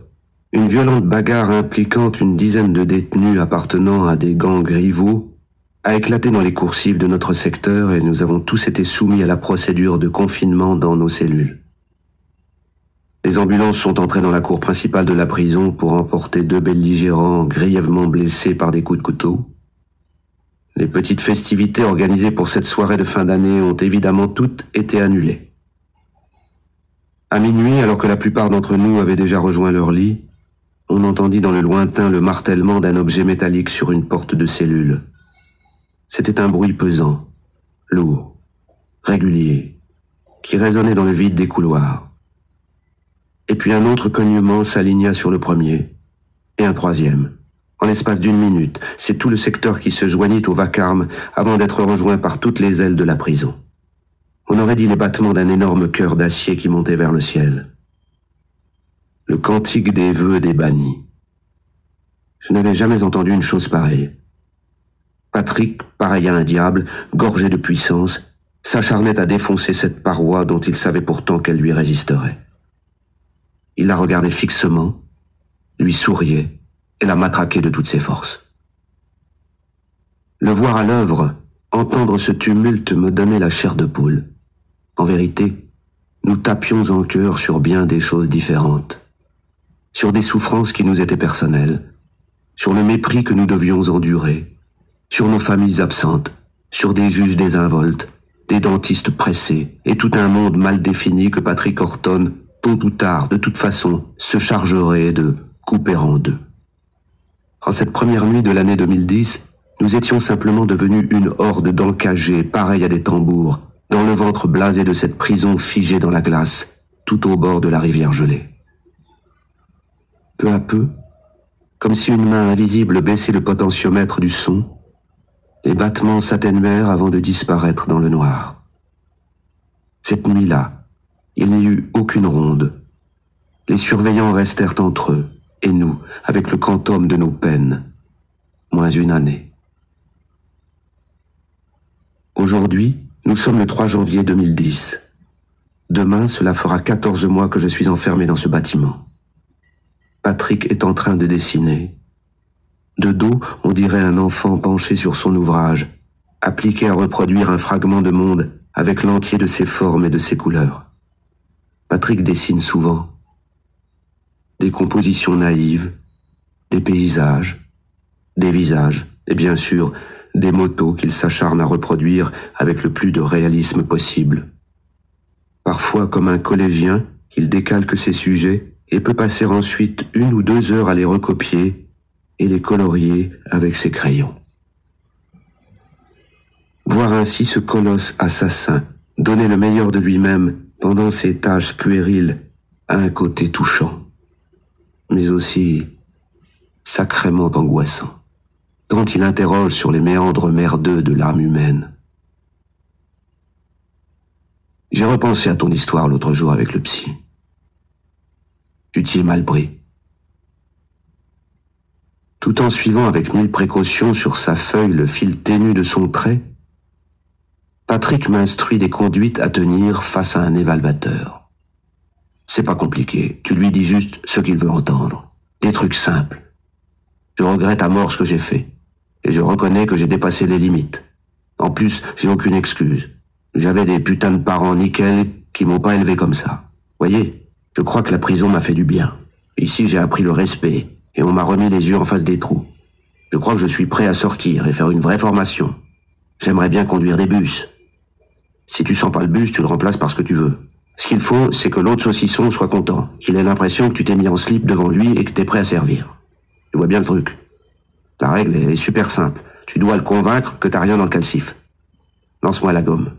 une violente bagarre impliquant une dizaine de détenus appartenant à des gangs rivaux a éclaté dans les coursives de notre secteur et nous avons tous été soumis à la procédure de confinement dans nos cellules. Les ambulances sont entrées dans la cour principale de la prison pour emporter 2 belligérants grièvement blessés par des coups de couteau. Les petites festivités organisées pour cette soirée de fin d'année ont évidemment toutes été annulées. À minuit, alors que la plupart d'entre nous avaient déjà rejoint leur lit, on entendit dans le lointain le martèlement d'un objet métallique sur une porte de cellule. C'était un bruit pesant, lourd, régulier, qui résonnait dans le vide des couloirs. Et puis un autre cognement s'aligna sur le premier, et un troisième. En l'espace d'1 minute, c'est tout le secteur qui se joignit au vacarme avant d'être rejoint par toutes les ailes de la prison. On aurait dit les battements d'un énorme cœur d'acier qui montait vers le ciel. Le cantique des vœux des bannis. Je n'avais jamais entendu une chose pareille. Patrick, pareil à un diable, gorgé de puissance, s'acharnait à défoncer cette paroi dont il savait pourtant qu'elle lui résisterait. Il la regardait fixement, lui souriait et la matraquait de toutes ses forces. Le voir à l'œuvre, entendre ce tumulte me donnait la chair de poule. En vérité, nous tapions en chœur sur bien des choses différentes, sur des souffrances qui nous étaient personnelles, sur le mépris que nous devions endurer, sur nos familles absentes, sur des juges désinvoltes, des dentistes pressés, et tout un monde mal défini que Patrick Horton, tôt ou tard, de toute façon, se chargerait de couper en deux. En cette première nuit de l'année 2010, nous étions simplement devenus une horde d'encagés, pareils à des tambours, dans le ventre blasé de cette prison figée dans la glace, tout au bord de la rivière gelée. Peu à peu, comme si une main invisible baissait le potentiomètre du son, les battements s'atténuèrent avant de disparaître dans le noir. Cette nuit-là, il n'y eut aucune ronde. Les surveillants restèrent entre eux, et nous, avec le quantum de nos peines, moins 1 année. Aujourd'hui, nous sommes le 3 janvier 2010. Demain, cela fera 14 mois que je suis enfermé dans ce bâtiment. Patrick est en train de dessiner. De dos, on dirait un enfant penché sur son ouvrage, appliqué à reproduire un fragment de monde avec l'entier de ses formes et de ses couleurs. Patrick dessine souvent. Des compositions naïves, des paysages, des visages, et bien sûr, des motos qu'il s'acharne à reproduire avec le plus de réalisme possible. Parfois, comme un collégien, il décalque ses sujets et peut passer ensuite 1 ou 2 heures à les recopier et les colorier avec ses crayons. Voir ainsi ce colosse assassin donner le meilleur de lui-même pendant ses tâches puériles a un côté touchant, mais aussi sacrément angoissant, tant il interroge sur les méandres merdeux de l'âme humaine. J'ai repensé à ton histoire l'autre jour avec le psy. Tu t'y es mal pris. Tout en suivant avec 1000 précautions sur sa feuille le fil ténu de son trait, Patrick m'instruit des conduites à tenir face à un évalvateur. C'est pas compliqué, tu lui dis juste ce qu'il veut entendre. Des trucs simples. Je regrette à mort ce que j'ai fait, et je reconnais que j'ai dépassé les limites. En plus, j'ai aucune excuse. J'avais des putains de parents nickel qui m'ont pas élevé comme ça. Voyez, je crois que la prison m'a fait du bien. Ici, j'ai appris le respect, et on m'a remis les yeux en face des trous. Je crois que je suis prêt à sortir et faire une vraie formation. J'aimerais bien conduire des bus. Si tu sens pas le bus, tu le remplaces par ce que tu veux. Ce qu'il faut, c'est que l'autre saucisson soit content, qu'il ait l'impression que tu t'es mis en slip devant lui et que t'es prêt à servir. Tu vois bien le truc. La règle est super simple. Tu dois le convaincre que t'as rien dans le calcif. Lance-moi la gomme.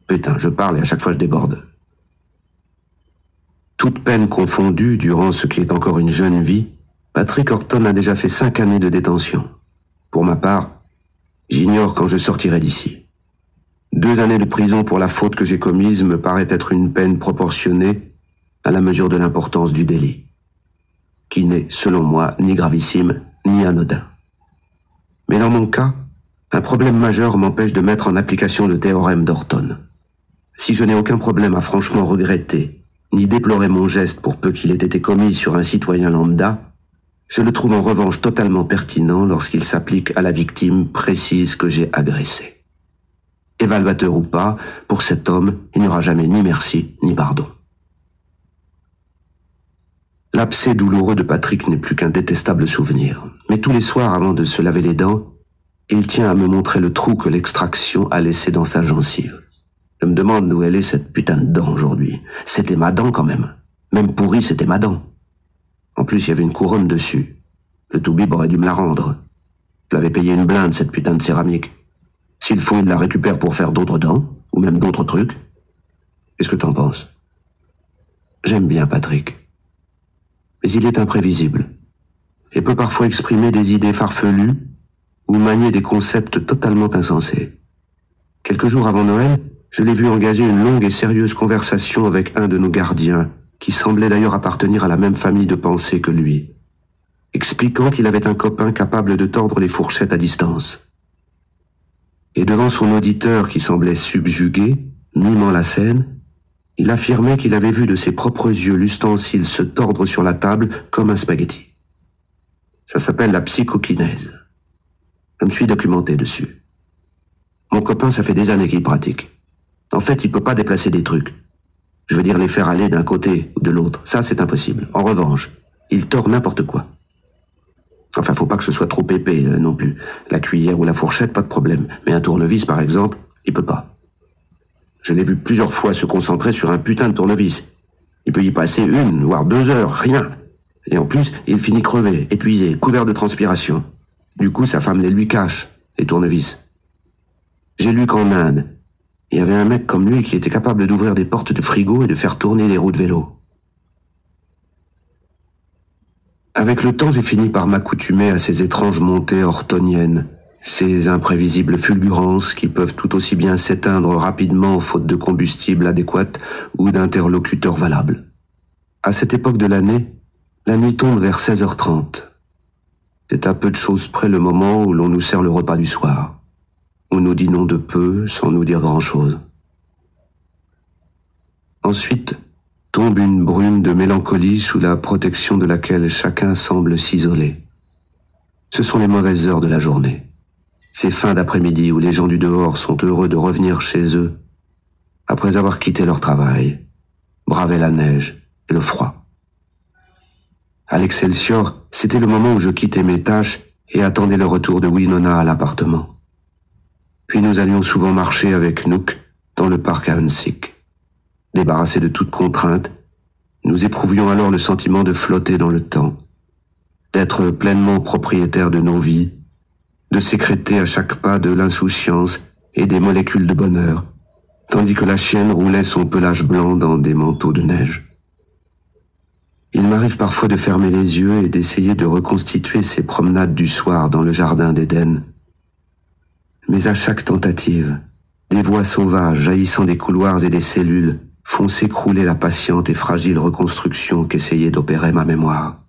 Putain, je parle et à chaque fois je déborde. Toute peine confondue, durant ce qui est encore une jeune vie, Patrick Horton a déjà fait 5 années de détention. Pour ma part, j'ignore quand je sortirai d'ici. 2 années de prison pour la faute que j'ai commise me paraît être une peine proportionnée à la mesure de l'importance du délit, qui n'est, selon moi, ni gravissime, ni anodin. Mais dans mon cas, un problème majeur m'empêche de mettre en application le théorème d'Horton. Si je n'ai aucun problème à franchement regretter, ni déplorer mon geste pour peu qu'il ait été commis sur un citoyen lambda, je le trouve en revanche totalement pertinent lorsqu'il s'applique à la victime précise que j'ai agressée. Évalvateur ou pas, pour cet homme, il n'y aura jamais ni merci ni pardon. L'abcès douloureux de Patrick n'est plus qu'un détestable souvenir. Mais tous les soirs, avant de se laver les dents, il tient à me montrer le trou que l'extraction a laissé dans sa gencive. Je me demande d'où elle est cette putain de dent aujourd'hui. C'était ma dent quand même. Même pourrie, c'était ma dent. En plus, il y avait une couronne dessus. Le toubib aurait dû me la rendre. Je l'avais payé une blinde, cette putain de céramique. S'il faut, il la récupère pour faire d'autres dents, ou même d'autres trucs. Qu'est-ce que t'en penses? J'aime bien Patrick. Mais il est imprévisible, et peut parfois exprimer des idées farfelues, ou manier des concepts totalement insensés. Quelques jours avant Noël, je l'ai vu engager une longue et sérieuse conversation avec un de nos gardiens, qui semblait d'ailleurs appartenir à la même famille de pensée que lui, expliquant qu'il avait un copain capable de tordre les fourchettes à distance. Et devant son auditeur qui semblait subjugué, mimant la scène, il affirmait qu'il avait vu de ses propres yeux l'ustensile se tordre sur la table comme un spaghetti. Ça s'appelle la psychokinèse. Je me suis documenté dessus. Mon copain, ça fait des années qu'il pratique. En fait, il peut pas déplacer des trucs. Je veux dire les faire aller d'un côté ou de l'autre. Ça, c'est impossible. En revanche, il tord n'importe quoi. Enfin, faut pas que ce soit trop épais non plus. La cuillère ou la fourchette, pas de problème. Mais un tournevis, par exemple, il peut pas. Je l'ai vu plusieurs fois se concentrer sur un putain de tournevis. Il peut y passer 1, voire 2 heures, rien. Et en plus, il finit crevé, épuisé, couvert de transpiration. Du coup, sa femme les lui cache, les tournevis. J'ai lu qu'en Inde, il y avait un mec comme lui qui était capable d'ouvrir des portes de frigo et de faire tourner les roues de vélo. Avec le temps, j'ai fini par m'accoutumer à ces étranges montées ortoniennes, ces imprévisibles fulgurances qui peuvent tout aussi bien s'éteindre rapidement faute de combustible adéquat ou d'interlocuteurs valables. À cette époque de l'année, la nuit tombe vers 16h30. C'est à peu de choses près le moment où l'on nous sert le repas du soir, où nous dînons de peu sans nous dire grand-chose. Ensuite tombe une brume de mélancolie sous la protection de laquelle chacun semble s'isoler. Ce sont les mauvaises heures de la journée. Ces fins d'après-midi où les gens du dehors sont heureux de revenir chez eux après avoir quitté leur travail, bravé la neige et le froid. À l'Excelsior, c'était le moment où je quittais mes tâches et attendais le retour de Winona à l'appartement. Puis nous allions souvent marcher avec Nook dans le parc Havensik. Débarrassés de toute contrainte, nous éprouvions alors le sentiment de flotter dans le temps, d'être pleinement propriétaires de nos vies, de sécréter à chaque pas de l'insouciance et des molécules de bonheur, tandis que la chienne roulait son pelage blanc dans des manteaux de neige. Il m'arrive parfois de fermer les yeux et d'essayer de reconstituer ces promenades du soir dans le jardin d'Éden. Mais à chaque tentative, des voix sauvages jaillissant des couloirs et des cellules font s'écrouler la patiente et fragile reconstruction qu'essayait d'opérer ma mémoire.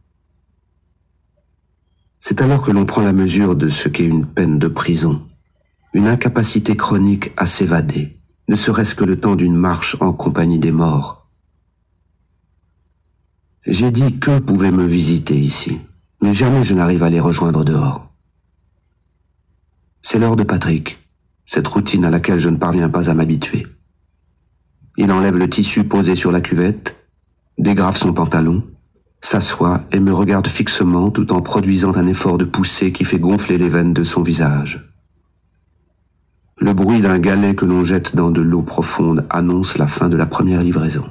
C'est alors que l'on prend la mesure de ce qu'est une peine de prison, une incapacité chronique à s'évader, ne serait-ce que le temps d'une marche en compagnie des morts. J'ai dit qu'eux pouvaient me visiter ici, mais jamais je n'arrive à les rejoindre dehors. C'est l'heure de Patrick, cette routine à laquelle je ne parviens pas à m'habituer. Il enlève le tissu posé sur la cuvette, dégrafe son pantalon, s'assoit et me regarde fixement tout en produisant un effort de poussée qui fait gonfler les veines de son visage. Le bruit d'un galet que l'on jette dans de l'eau profonde annonce la fin de la première livraison.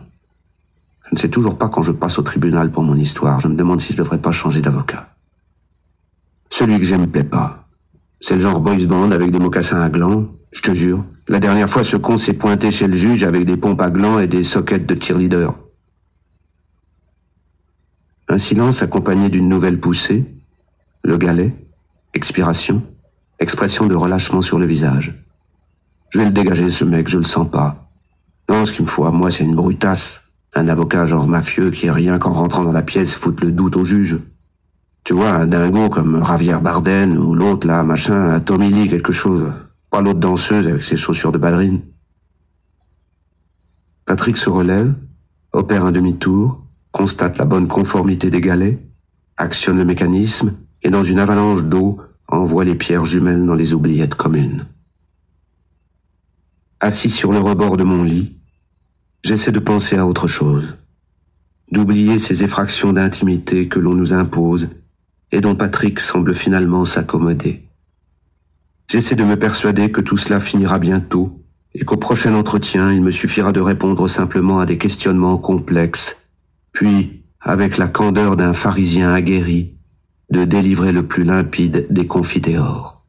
Je ne sais toujours pas quand je passe au tribunal pour mon histoire. Je me demande si je ne devrais pas changer d'avocat. Celui que j'aime me plaît pas. C'est le genre boys band avec des mocassins à glands. Je te jure. La dernière fois, ce con s'est pointé chez le juge avec des pompes à glands et des sockets de cheerleader. Un silence accompagné d'une nouvelle poussée, le galet, expiration, expression de relâchement sur le visage. Je vais le dégager, ce mec, je le sens pas. Non, ce qu'il me faut à moi, c'est une brutasse. Un avocat genre mafieux qui, rien qu'en rentrant dans la pièce, fout le doute au juge. Tu vois, un dingo comme Javier Bardem ou l'autre, là, machin, Tommy Lee, quelque chose. Pas l'autre danseuse avec ses chaussures de ballerine. Patrick se relève, opère un demi-tour, constate la bonne conformité des galets, actionne le mécanisme et dans une avalanche d'eau envoie les pierres jumelles dans les oubliettes communes. Assis sur le rebord de mon lit, j'essaie de penser à autre chose. d'oublier ces effractions d'intimité que l'on nous impose et dont Patrick semble finalement s'accommoder. J'essaie de me persuader que tout cela finira bientôt et qu'au prochain entretien, il me suffira de répondre simplement à des questionnements complexes, puis, avec la candeur d'un pharisien aguerri, de délivrer le plus limpide des confiteors.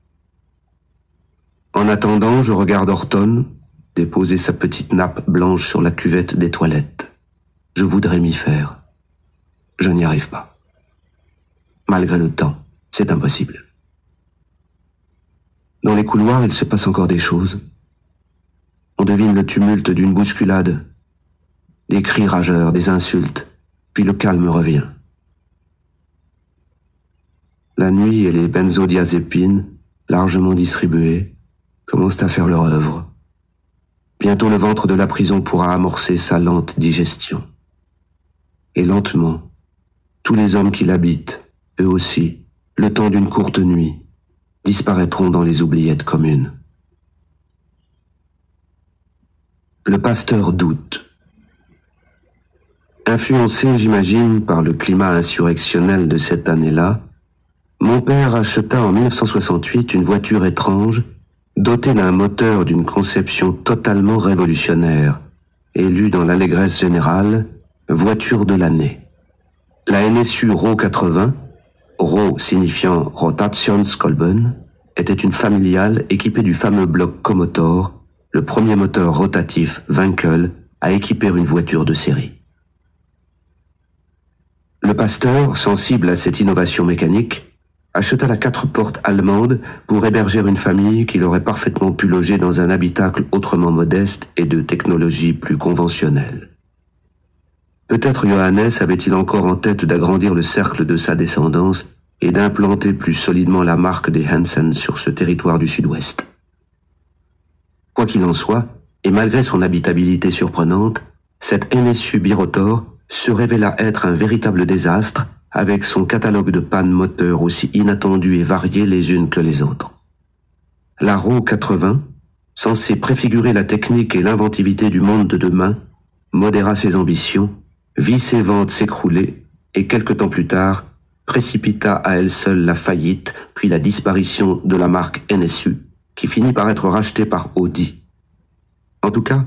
En attendant, je regarde Horton déposer sa petite nappe blanche sur la cuvette des toilettes. Je voudrais m'y faire. Je n'y arrive pas. Malgré le temps, c'est impossible. Dans les couloirs, il se passe encore des choses. On devine le tumulte d'une bousculade, des cris rageurs, des insultes, puis le calme revient. La nuit et les benzodiazépines, largement distribuées, commencent à faire leur œuvre. Bientôt le ventre de la prison pourra amorcer sa lente digestion. Et lentement, tous les hommes qui l'habitent, eux aussi, le temps d'une courte nuit, disparaîtront dans les oubliettes communes. Le pasteur doute. Influencé, j'imagine, par le climat insurrectionnel de cette année-là, mon père acheta en 1968 une voiture étrange, dotée d'un moteur d'une conception totalement révolutionnaire, élue dans l'allégresse générale « voiture de l'année ». La NSU RO 80, RO signifiant Rotationskolben, était une familiale équipée du fameux bloc Comotor, le premier moteur rotatif Wankel à équiper une voiture de série. Le pasteur, sensible à cette innovation mécanique, acheta la 4 portes allemande pour héberger une famille qu'il aurait parfaitement pu loger dans un habitacle autrement modeste et de technologie plus conventionnelle. Peut-être Johannes avait-il encore en tête d'agrandir le cercle de sa descendance et d'implanter plus solidement la marque des Hansen sur ce territoire du Sud-Ouest. Quoi qu'il en soit, et malgré son habitabilité surprenante, cette NSU Birotor se révéla être un véritable désastre avec son catalogue de pannes moteurs aussi inattendus et variés les unes que les autres. La RO 80, censée préfigurer la technique et l'inventivité du monde de demain, modéra ses ambitions, vit ses ventes s'écrouler et quelque temps plus tard, précipita à elle seule la faillite puis la disparition de la marque NSU, qui finit par être rachetée par Audi. En tout cas,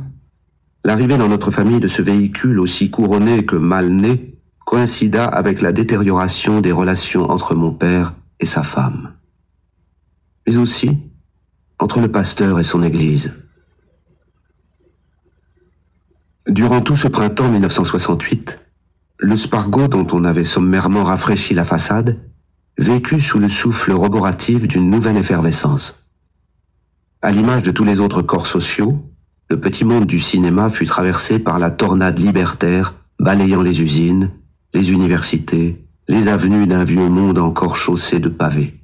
l'arrivée dans notre famille de ce véhicule aussi couronné que mal né coïncida avec la détérioration des relations entre mon père et sa femme. Mais aussi entre le pasteur et son église. Durant tout ce printemps 1968, le Spargo dont on avait sommairement rafraîchi la façade vécut sous le souffle roboratif d'une nouvelle effervescence. À l'image de tous les autres corps sociaux, le petit monde du cinéma fut traversé par la tornade libertaire balayant les usines, les universités, les avenues d'un vieux monde encore chaussé de pavés.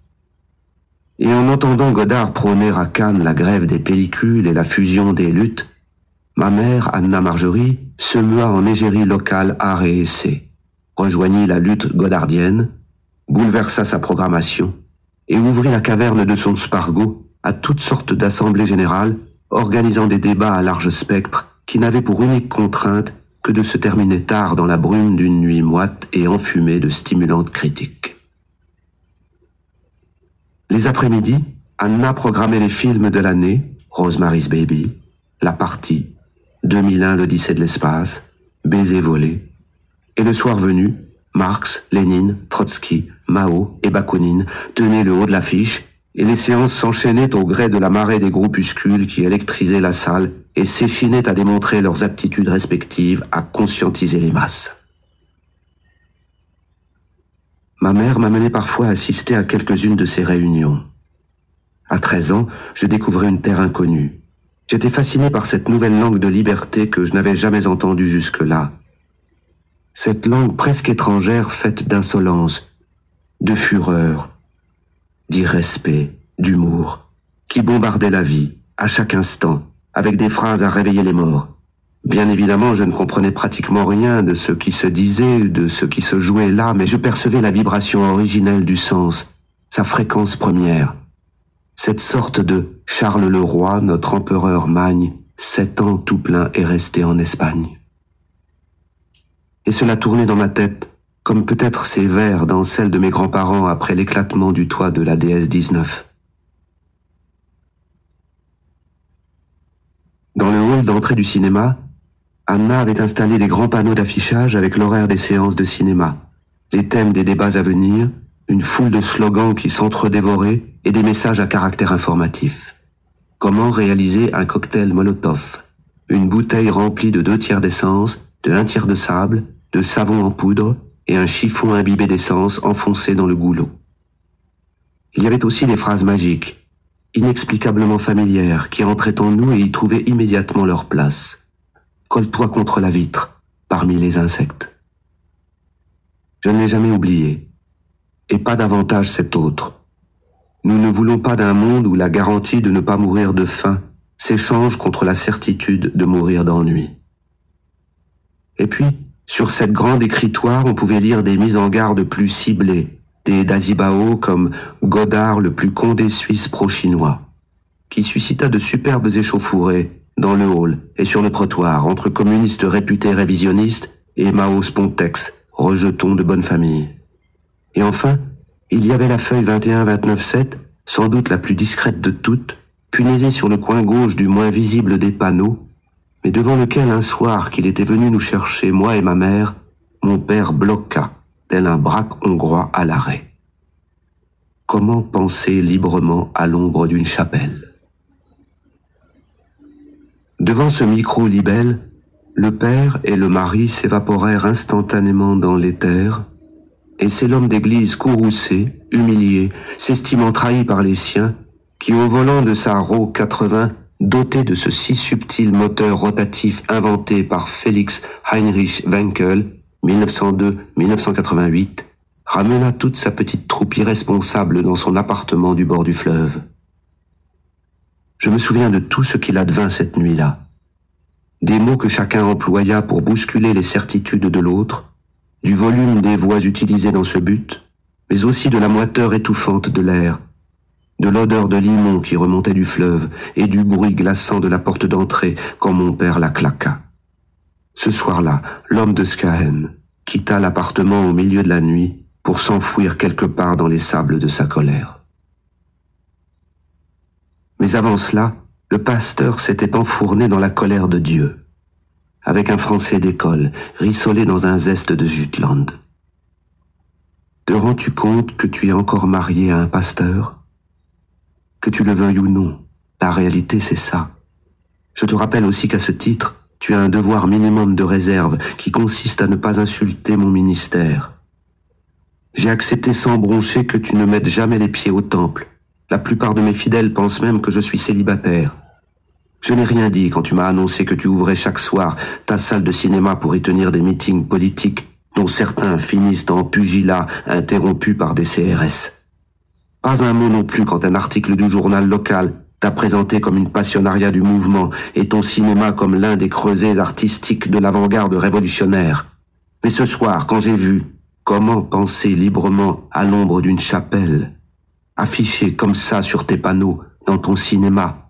Et en entendant Godard prôner à Cannes la grève des pellicules et la fusion des luttes, ma mère, Anna Marjorie, se mua en égérie locale art et essai, rejoignit la lutte godardienne, bouleversa sa programmation et ouvrit la caverne de son Spargo à toutes sortes d'assemblées générales, organisant des débats à large spectre qui n'avaient pour unique contrainte que de se terminer tard dans la brume d'une nuit moite et enfumée de stimulantes critiques. Les après-midi, Anna programmait les films de l'année, Rosemary's Baby, La Partie, 2001 l'Odyssée de l'espace, Baiser volé, et le soir venu, Marx, Lénine, Trotsky, Mao et Bakounine tenaient le haut de l'affiche et les séances s'enchaînaient au gré de la marée des groupuscules qui électrisaient la salle et s'échinaient à démontrer leurs aptitudes respectives à conscientiser les masses. Ma mère m'amenait parfois assister à quelques-unes de ces réunions. À 13 ans, je découvrais une terre inconnue. J'étais fasciné par cette nouvelle langue de liberté que je n'avais jamais entendue jusque-là. Cette langue presque étrangère faite d'insolence, de fureur, d'irrespect, d'humour, qui bombardait la vie, à chaque instant, avec des phrases à réveiller les morts. Bien évidemment, je ne comprenais pratiquement rien de ce qui se disait, de ce qui se jouait là, mais je percevais la vibration originelle du sens, sa fréquence première. Cette sorte de Charles le Roi, notre empereur Magne, 7 ans tout plein est resté en Espagne. et cela tournait dans ma tête, comme peut-être ces vers dans celle de mes grands-parents après l'éclatement du toit de la DS-19. Dans le hall d'entrée du cinéma, Anna avait installé des grands panneaux d'affichage avec l'horaire des séances de cinéma, les thèmes des débats à venir, une foule de slogans qui s'entre-dévoraient et des messages à caractère informatif. Comment réaliser un cocktail Molotov? Une bouteille remplie de 2/3 d'essence, de 1/3 de sable, de savon en poudre et un chiffon imbibé d'essence enfoncé dans le goulot. Il y avait aussi des phrases magiques, inexplicablement familières, qui entraient en nous et y trouvaient immédiatement leur place. Colle-toi contre la vitre, parmi les insectes. Je ne l'ai jamais oublié, et pas davantage cet autre. Nous ne voulons pas d'un monde où la garantie de ne pas mourir de faim s'échange contre la certitude de mourir d'ennui. Et puis, sur cette grande écritoire, on pouvait lire des mises en garde plus ciblées, des Dazibao comme Godard le plus condé suisse pro-chinois, qui suscita de superbes échauffourées dans le hall et sur le trottoir entre communistes réputés révisionnistes et Mao Spontex, rejetons de bonne famille. Et enfin, il y avait la feuille 21-29-7, sans doute la plus discrète de toutes, punaisée sur le coin gauche du moins visible des panneaux, mais devant lequel un soir qu'il était venu nous chercher, moi et ma mère, mon père bloqua, tel un braque hongrois à l'arrêt. Comment penser librement à l'ombre d'une chapelle? Devant ce micro-libelle, le père et le mari s'évaporèrent instantanément dans l'éther, et c'est l'homme d'église courroucé, humilié, s'estimant trahi par les siens, qui au volant de sa Ro 80, doté de ce si subtil moteur rotatif inventé par Felix Heinrich Wenkel, 1902-1988, ramena toute sa petite troupe irresponsable dans son appartement du bord du fleuve. Je me souviens de tout ce qu'il advint cette nuit-là. Des mots que chacun employa pour bousculer les certitudes de l'autre, du volume des voix utilisées dans ce but, mais aussi de la moiteur étouffante de l'air, de l'odeur de limon qui remontait du fleuve et du bruit glaçant de la porte d'entrée quand mon père la claqua. Ce soir-là, l'homme de Skahen quitta l'appartement au milieu de la nuit pour s'enfouir quelque part dans les sables de sa colère. Mais avant cela, le pasteur s'était enfourné dans la colère de Dieu, avec un Français d'école, rissolé dans un zeste de Jutland. Te rends-tu compte que tu es encore marié à un pasteur? Que tu le veuilles ou non, la réalité c'est ça. Je te rappelle aussi qu'à ce titre, tu as un devoir minimum de réserve qui consiste à ne pas insulter mon ministère. J'ai accepté sans broncher que tu ne mettes jamais les pieds au temple. La plupart de mes fidèles pensent même que je suis célibataire. Je n'ai rien dit quand tu m'as annoncé que tu ouvrais chaque soir ta salle de cinéma pour y tenir des meetings politiques dont certains finissent en pugilat interrompus par des CRS. Pas un mot non plus quand un article du journal local t'a présenté comme une passionnariat du mouvement et ton cinéma comme l'un des creusets artistiques de l'avant-garde révolutionnaire. Mais ce soir, quand j'ai vu comment penser librement à l'ombre d'une chapelle, affiché comme ça sur tes panneaux dans ton cinéma,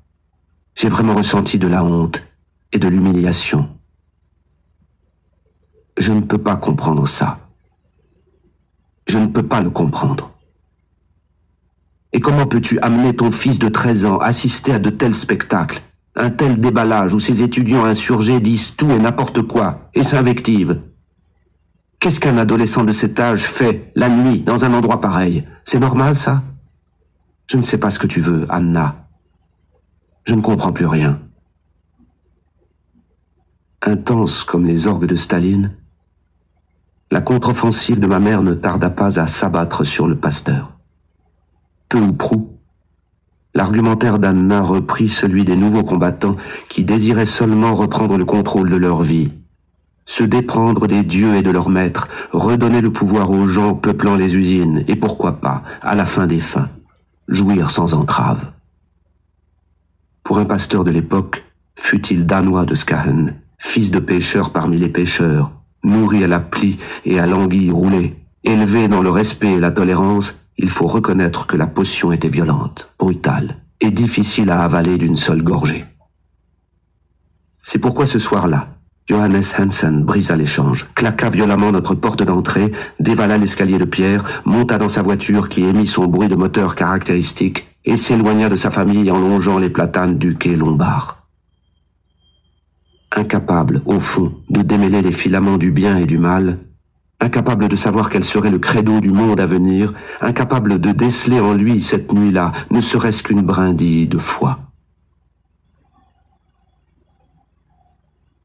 j'ai vraiment ressenti de la honte et de l'humiliation. Je ne peux pas comprendre ça. Je ne peux pas le comprendre. Et comment peux-tu amener ton fils de 13 ans assister à de tels spectacles, un tel déballage où ces étudiants insurgés disent tout et n'importe quoi et s'invectivent? Qu'est-ce qu'un adolescent de cet âge fait la nuit dans un endroit pareil? C'est normal ça? Je ne sais pas ce que tu veux, Anna. Je ne comprends plus rien. Intense comme les orgues de Staline, la contre-offensive de ma mère ne tarda pas à s'abattre sur le pasteur. Peu ou prou, l'argumentaire d'Anna reprit celui des nouveaux combattants qui désiraient seulement reprendre le contrôle de leur vie, se déprendre des dieux et de leurs maîtres, redonner le pouvoir aux gens peuplant les usines, et pourquoi pas, à la fin des fins, jouir sans entrave. Pour un pasteur de l'époque, fût-il danois de Skahen, fils de pêcheur parmi les pêcheurs, nourri à la plie et à l'anguille roulée, élevé dans le respect et la tolérance, il faut reconnaître que la potion était violente, brutale et difficile à avaler d'une seule gorgée. C'est pourquoi ce soir-là, Johannes Hansen brisa l'échange, claqua violemment notre porte d'entrée, dévala l'escalier de pierre, monta dans sa voiture qui émit son bruit de moteur caractéristique et s'éloigna de sa famille en longeant les platanes du quai Lombard. Incapable, au fond, de démêler les filaments du bien et du mal, incapable de savoir quel serait le credo du monde à venir, incapable de déceler en lui cette nuit-là, ne serait-ce qu'une brindille de foi.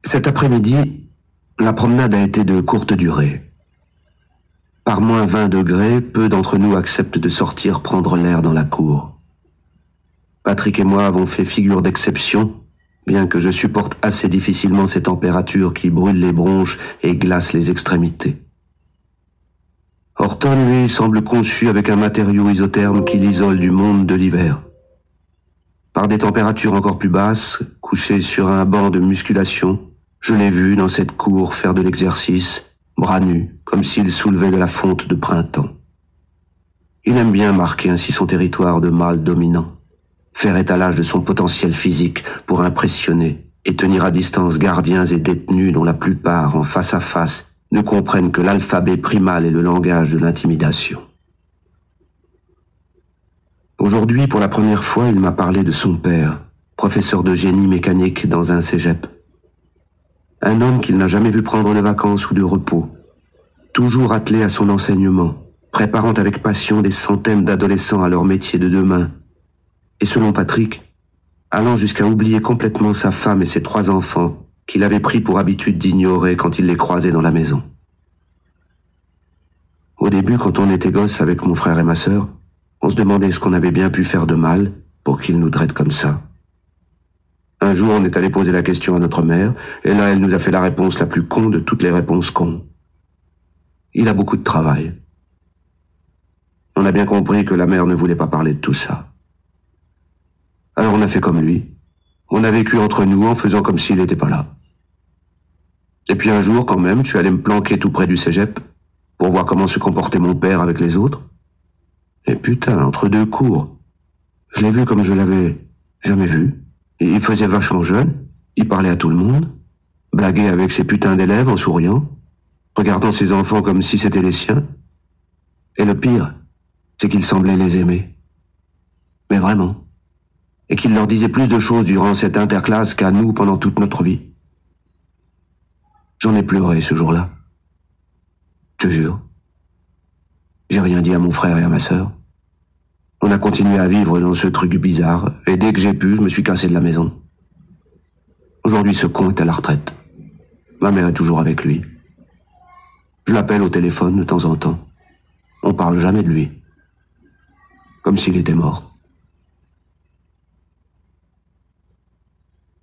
Cet après-midi, la promenade a été de courte durée. Par moins 20 degrés, peu d'entre nous acceptent de sortir prendre l'air dans la cour. Patrick et moi avons fait figure d'exception, bien que je supporte assez difficilement ces températures qui brûlent les bronches et glacent les extrémités. Horton, lui, semble conçu avec un matériau isotherme qui l'isole du monde de l'hiver. Par des températures encore plus basses, couché sur un banc de musculation, je l'ai vu dans cette cour faire de l'exercice, bras nus, comme s'il soulevait de la fonte de printemps. Il aime bien marquer ainsi son territoire de mâle dominant, faire étalage de son potentiel physique pour impressionner et tenir à distance gardiens et détenus dont la plupart, en face à face, ne comprennent que l'alphabet primal et le langage de l'intimidation. Aujourd'hui, pour la première fois, il m'a parlé de son père, professeur de génie mécanique dans un cégep. Un homme qu'il n'a jamais vu prendre de vacances ou de repos, toujours attelé à son enseignement, préparant avec passion des centaines d'adolescents à leur métier de demain, et selon Patrick, allant jusqu'à oublier complètement sa femme et ses 3 enfants qu'il avait pris pour habitude d'ignorer quand il les croisait dans la maison. Au début, quand on était gosse avec mon frère et ma sœur, on se demandait ce qu'on avait bien pu faire de mal pour qu'il nous traite comme ça. Un jour, on est allé poser la question à notre mère, et là, elle nous a fait la réponse la plus con de toutes les réponses cons. Il a beaucoup de travail. On a bien compris que la mère ne voulait pas parler de tout ça. Alors on a fait comme lui. On a vécu entre nous en faisant comme s'il n'était pas là. Et puis un jour, quand même, je suis allé me planquer tout près du cégep pour voir comment se comportait mon père avec les autres. Et putain, entre 2 cours, je l'ai vu comme je l'avais jamais vu. Il faisait vachement jeune, il parlait à tout le monde, blaguait avec ses putains d'élèves en souriant, regardant ses enfants comme si c'était les siens. Et le pire, c'est qu'il semblait les aimer. Mais vraiment. Et qu'il leur disait plus de choses durant cette interclasse qu'à nous pendant toute notre vie. J'en ai pleuré ce jour-là. Je te jure. J'ai rien dit à mon frère et à ma sœur. On a continué à vivre dans ce truc bizarre, et dès que j'ai pu, je me suis cassé de la maison. Aujourd'hui, ce con est à la retraite. Ma mère est toujours avec lui. Je l'appelle au téléphone de temps en temps. On parle jamais de lui. Comme s'il était mort.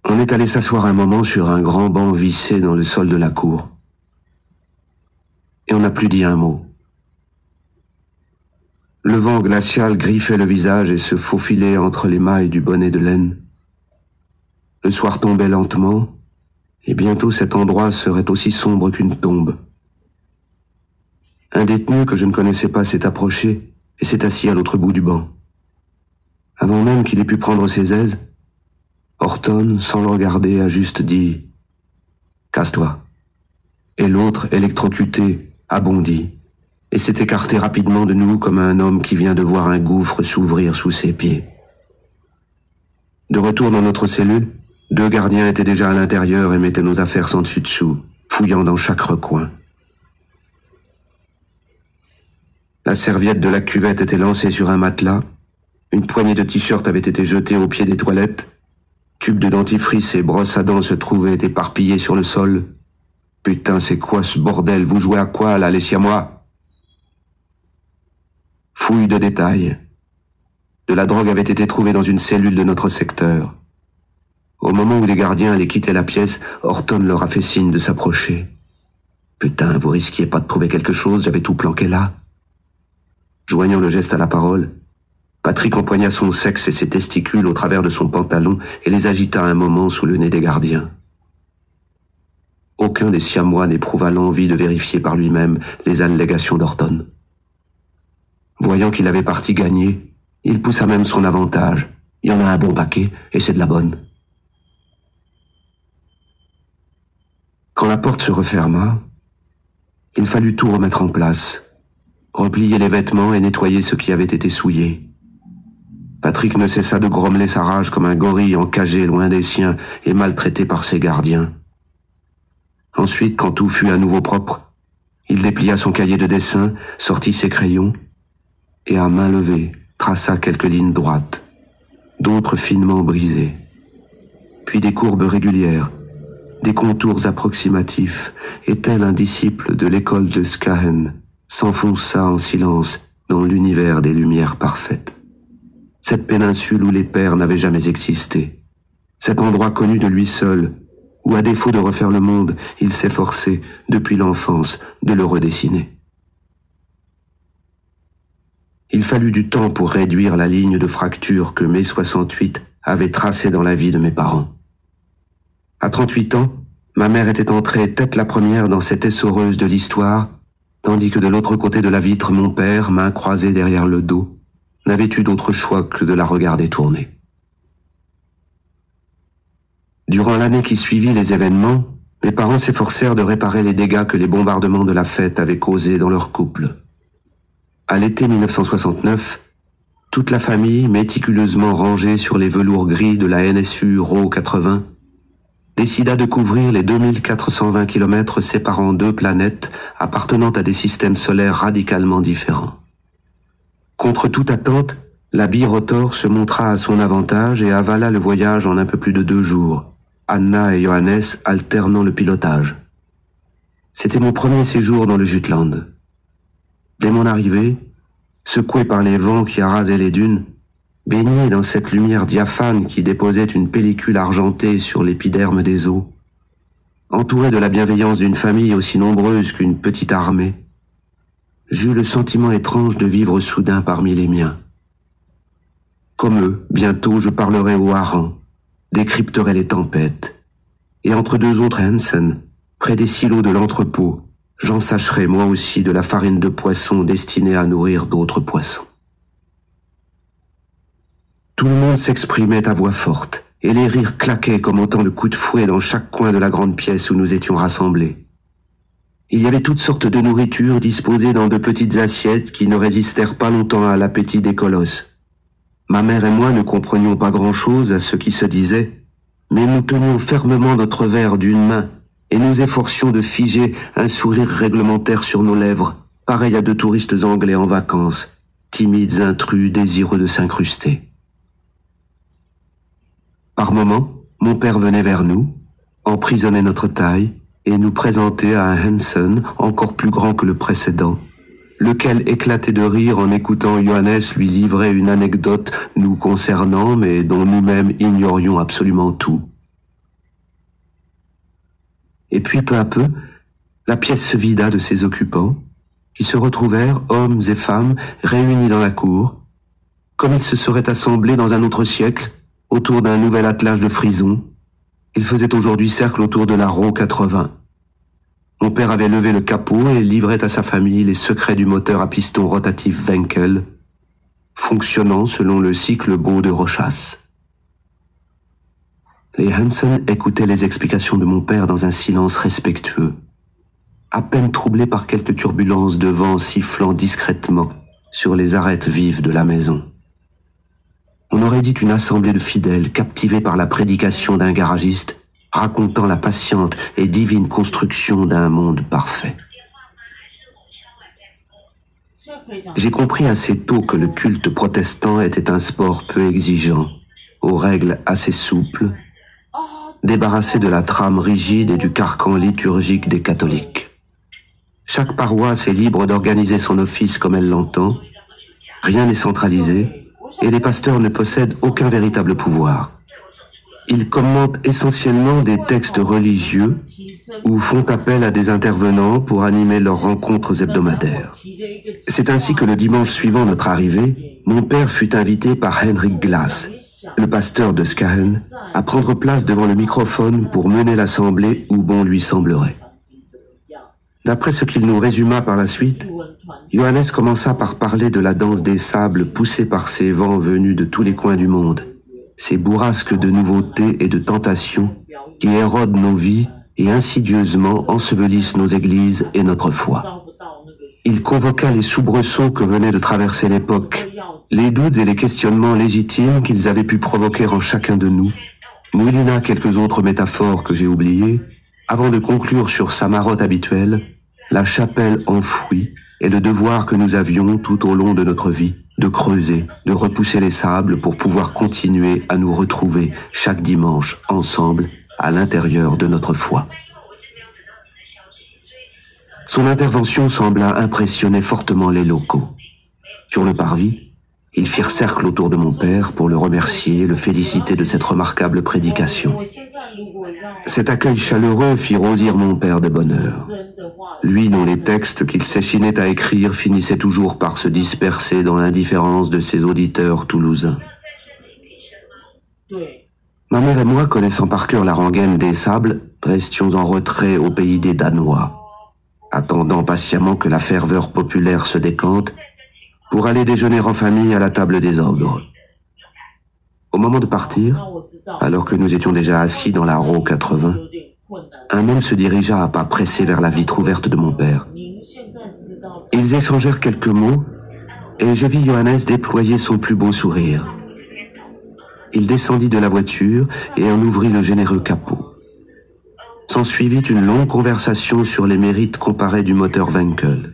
On est allé s'asseoir un moment sur un grand banc vissé dans le sol de la cour. Et on n'a plus dit un mot. Le vent glacial griffait le visage et se faufilait entre les mailles du bonnet de laine. Le soir tombait lentement, et bientôt cet endroit serait aussi sombre qu'une tombe. Un détenu que je ne connaissais pas s'est approché et s'est assis à l'autre bout du banc. Avant même qu'il ait pu prendre ses aises, Horton, sans le regarder, a juste dit « Casse-toi ». Et l'autre, électrocuté, a bondi et s'est écarté rapidement de nous comme un homme qui vient de voir un gouffre s'ouvrir sous ses pieds. De retour dans notre cellule, 2 gardiens étaient déjà à l'intérieur et mettaient nos affaires sans dessus-dessous, fouillant dans chaque recoin. La serviette de la cuvette était lancée sur un matelas, une poignée de t-shirts avait été jetée au pied des toilettes, tubes de dentifrice et brosses à dents se trouvaient éparpillés sur le sol. Putain, c'est quoi ce bordel? Vous jouez à quoi, là, les siamois? Fouille de détails. De la drogue avait été trouvée dans une cellule de notre secteur. Au moment où les gardiens allaient quitter la pièce, Horton leur a fait signe de s'approcher. Putain, vous risquiez pas de trouver quelque chose, j'avais tout planqué là. Joignant le geste à la parole, Patrick empoigna son sexe et ses testicules au travers de son pantalon et les agita un moment sous le nez des gardiens. Aucun des siamois n'éprouva l'envie de vérifier par lui-même les allégations d'Horton. Voyant qu'il avait partie gagnée, il poussa même son avantage. Il y en a un bon paquet, et c'est de la bonne. Quand la porte se referma, il fallut tout remettre en place, replier les vêtements et nettoyer ce qui avait été souillé. Patrick ne cessa de grommeler sa rage comme un gorille encagé loin des siens et maltraité par ses gardiens. Ensuite, quand tout fut à nouveau propre, il déplia son cahier de dessin, sortit ses crayons et à main levée traça quelques lignes droites, d'autres finement brisées, puis des courbes régulières, des contours approximatifs, et tel un disciple de l'école de Skahen s'enfonça en silence dans l'univers des lumières parfaites. Cette péninsule où les pères n'avaient jamais existé, cet endroit connu de lui seul, où à défaut de refaire le monde, il s'efforçait, depuis l'enfance, de le redessiner. Il fallut du temps pour réduire la ligne de fracture que mai 68 avait tracée dans la vie de mes parents. À 38 ans, ma mère était entrée tête la première dans cette essoreuse de l'histoire, tandis que de l'autre côté de la vitre, mon père, main croisée derrière le dos, n'avait eu d'autre choix que de la regarder tourner. Durant l'année qui suivit les événements, mes parents s'efforcèrent de réparer les dégâts que les bombardements de la fête avaient causés dans leur couple. À l'été 1969, toute la famille, méticuleusement rangée sur les velours gris de la NSU RO 80, décida de couvrir les 2420 km séparant deux planètes appartenant à des systèmes solaires radicalement différents. Contre toute attente, la birotor se montra à son avantage et avala le voyage en un peu plus de 2 jours, Anna et Johannes alternant le pilotage. C'était mon premier séjour dans le Jutland. Dès mon arrivée, secoué par les vents qui arasaient les dunes, baigné dans cette lumière diaphane qui déposait une pellicule argentée sur l'épiderme des eaux, entouré de la bienveillance d'une famille aussi nombreuse qu'une petite armée, j'eus le sentiment étrange de vivre soudain parmi les miens. Comme eux, bientôt je parlerai au hareng, décrypterai les tempêtes, et entre deux autres Hansen, près des silos de l'entrepôt, j'ensacherai moi aussi de la farine de poisson destinée à nourrir d'autres poissons. Tout le monde s'exprimait à voix forte, et les rires claquaient comme autant de coups de fouet dans chaque coin de la grande pièce où nous étions rassemblés. Il y avait toutes sortes de nourritures disposées dans de petites assiettes qui ne résistèrent pas longtemps à l'appétit des colosses. Ma mère et moi ne comprenions pas grand-chose à ce qui se disait, mais nous tenions fermement notre verre d'une main et nous efforcions de figer un sourire réglementaire sur nos lèvres, pareil à de touristes anglais en vacances, timides intrus désireux de s'incruster. Par moments, mon père venait vers nous, emprisonnait notre taille et nous présentait à un Hansen encore plus grand que le précédent, lequel éclatait de rire en écoutant Johannes lui livrer une anecdote nous concernant mais dont nous-mêmes ignorions absolument tout. Et puis peu à peu, la pièce se vida de ses occupants, qui se retrouvèrent, hommes et femmes, réunis dans la cour, comme ils se seraient assemblés dans un autre siècle, autour d'un nouvel attelage de frisons. Ils faisaient aujourd'hui cercle autour de la RO 80. Mon père avait levé le capot et livrait à sa famille les secrets du moteur à piston rotatif Wenkel, fonctionnant selon le cycle Beau de Rochas. Les Hansen écoutaient les explications de mon père dans un silence respectueux, à peine troublé par quelques turbulences de vent sifflant discrètement sur les arêtes vives de la maison. On aurait dit une assemblée de fidèles captivés par la prédication d'un garagiste racontant la patiente et divine construction d'un monde parfait. J'ai compris assez tôt que le culte protestant était un sport peu exigeant, aux règles assez souples, débarrassé de la trame rigide et du carcan liturgique des catholiques. Chaque paroisse est libre d'organiser son office comme elle l'entend, rien n'est centralisé, et les pasteurs ne possèdent aucun véritable pouvoir. Ils commentent essentiellement des textes religieux ou font appel à des intervenants pour animer leurs rencontres hebdomadaires. C'est ainsi que le dimanche suivant notre arrivée, mon père fut invité par Henrik Glass, le pasteur de Skahen, à prendre place devant le microphone pour mener l'assemblée où bon lui semblerait. D'après ce qu'il nous résuma par la suite, Johannes commença par parler de la danse des sables poussée par ces vents venus de tous les coins du monde, ces bourrasques de nouveautés et de tentations qui érodent nos vies et insidieusement ensevelissent nos églises et notre foi. Il convoqua les soubresauts que venait de traverser l'époque, les doutes et les questionnements légitimes qu'ils avaient pu provoquer en chacun de nous, moulina quelques autres métaphores que j'ai oubliées, avant de conclure sur sa marotte habituelle, la chapelle enfouie et le devoir que nous avions tout au long de notre vie, de creuser, de repousser les sables pour pouvoir continuer à nous retrouver chaque dimanche ensemble à l'intérieur de notre foi. Son intervention sembla impressionner fortement les locaux. Sur le parvis, ils firent cercle autour de mon père pour le remercier et le féliciter de cette remarquable prédication. Cet accueil chaleureux fit rosir mon père de bonheur. Lui dont les textes qu'il s'échinait à écrire finissaient toujours par se disperser dans l'indifférence de ses auditeurs toulousains. Ma mère et moi, connaissant par cœur la rengaine des sables, restions en retrait au pays des Danois, attendant patiemment que la ferveur populaire se décante pour aller déjeuner en famille à la table des ogres. Au moment de partir, alors que nous étions déjà assis dans la Roue 80, un homme se dirigea à pas pressés vers la vitre ouverte de mon père. Ils échangèrent quelques mots et je vis Johannes déployer son plus beau sourire. Il descendit de la voiture et en ouvrit le généreux capot. S'ensuivit une longue conversation sur les mérites comparés du moteur Wankel.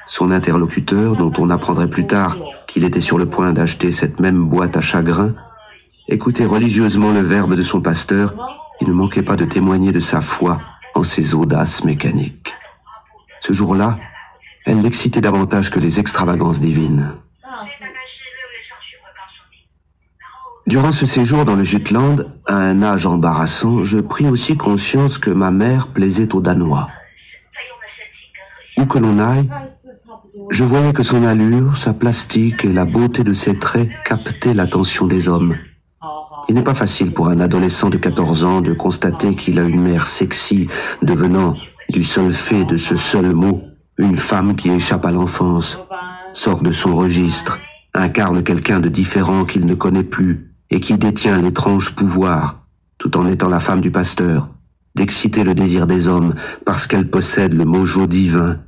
Son interlocuteur, dont on apprendrait plus tard qu'il était sur le point d'acheter cette même boîte à chagrin, écoutait religieusement le verbe de son pasteur et ne manquait pas de témoigner de sa foi en ses audaces mécaniques. Ce jour-là, elle l'excitait davantage que les extravagances divines. Durant ce séjour dans le Jutland, à un âge embarrassant, je pris aussi conscience que ma mère plaisait aux Danois. Où que l'on aille, je voyais que son allure, sa plastique et la beauté de ses traits captaient l'attention des hommes. Il n'est pas facile pour un adolescent de 14 ans de constater qu'il a une mère sexy, devenant, du seul fait de ce seul mot, une femme qui échappe à l'enfance, sort de son registre, incarne quelqu'un de différent qu'il ne connaît plus et qui détient l'étrange pouvoir, tout en étant la femme du pasteur, d'exciter le désir des hommes parce qu'elle possède le mojo divin,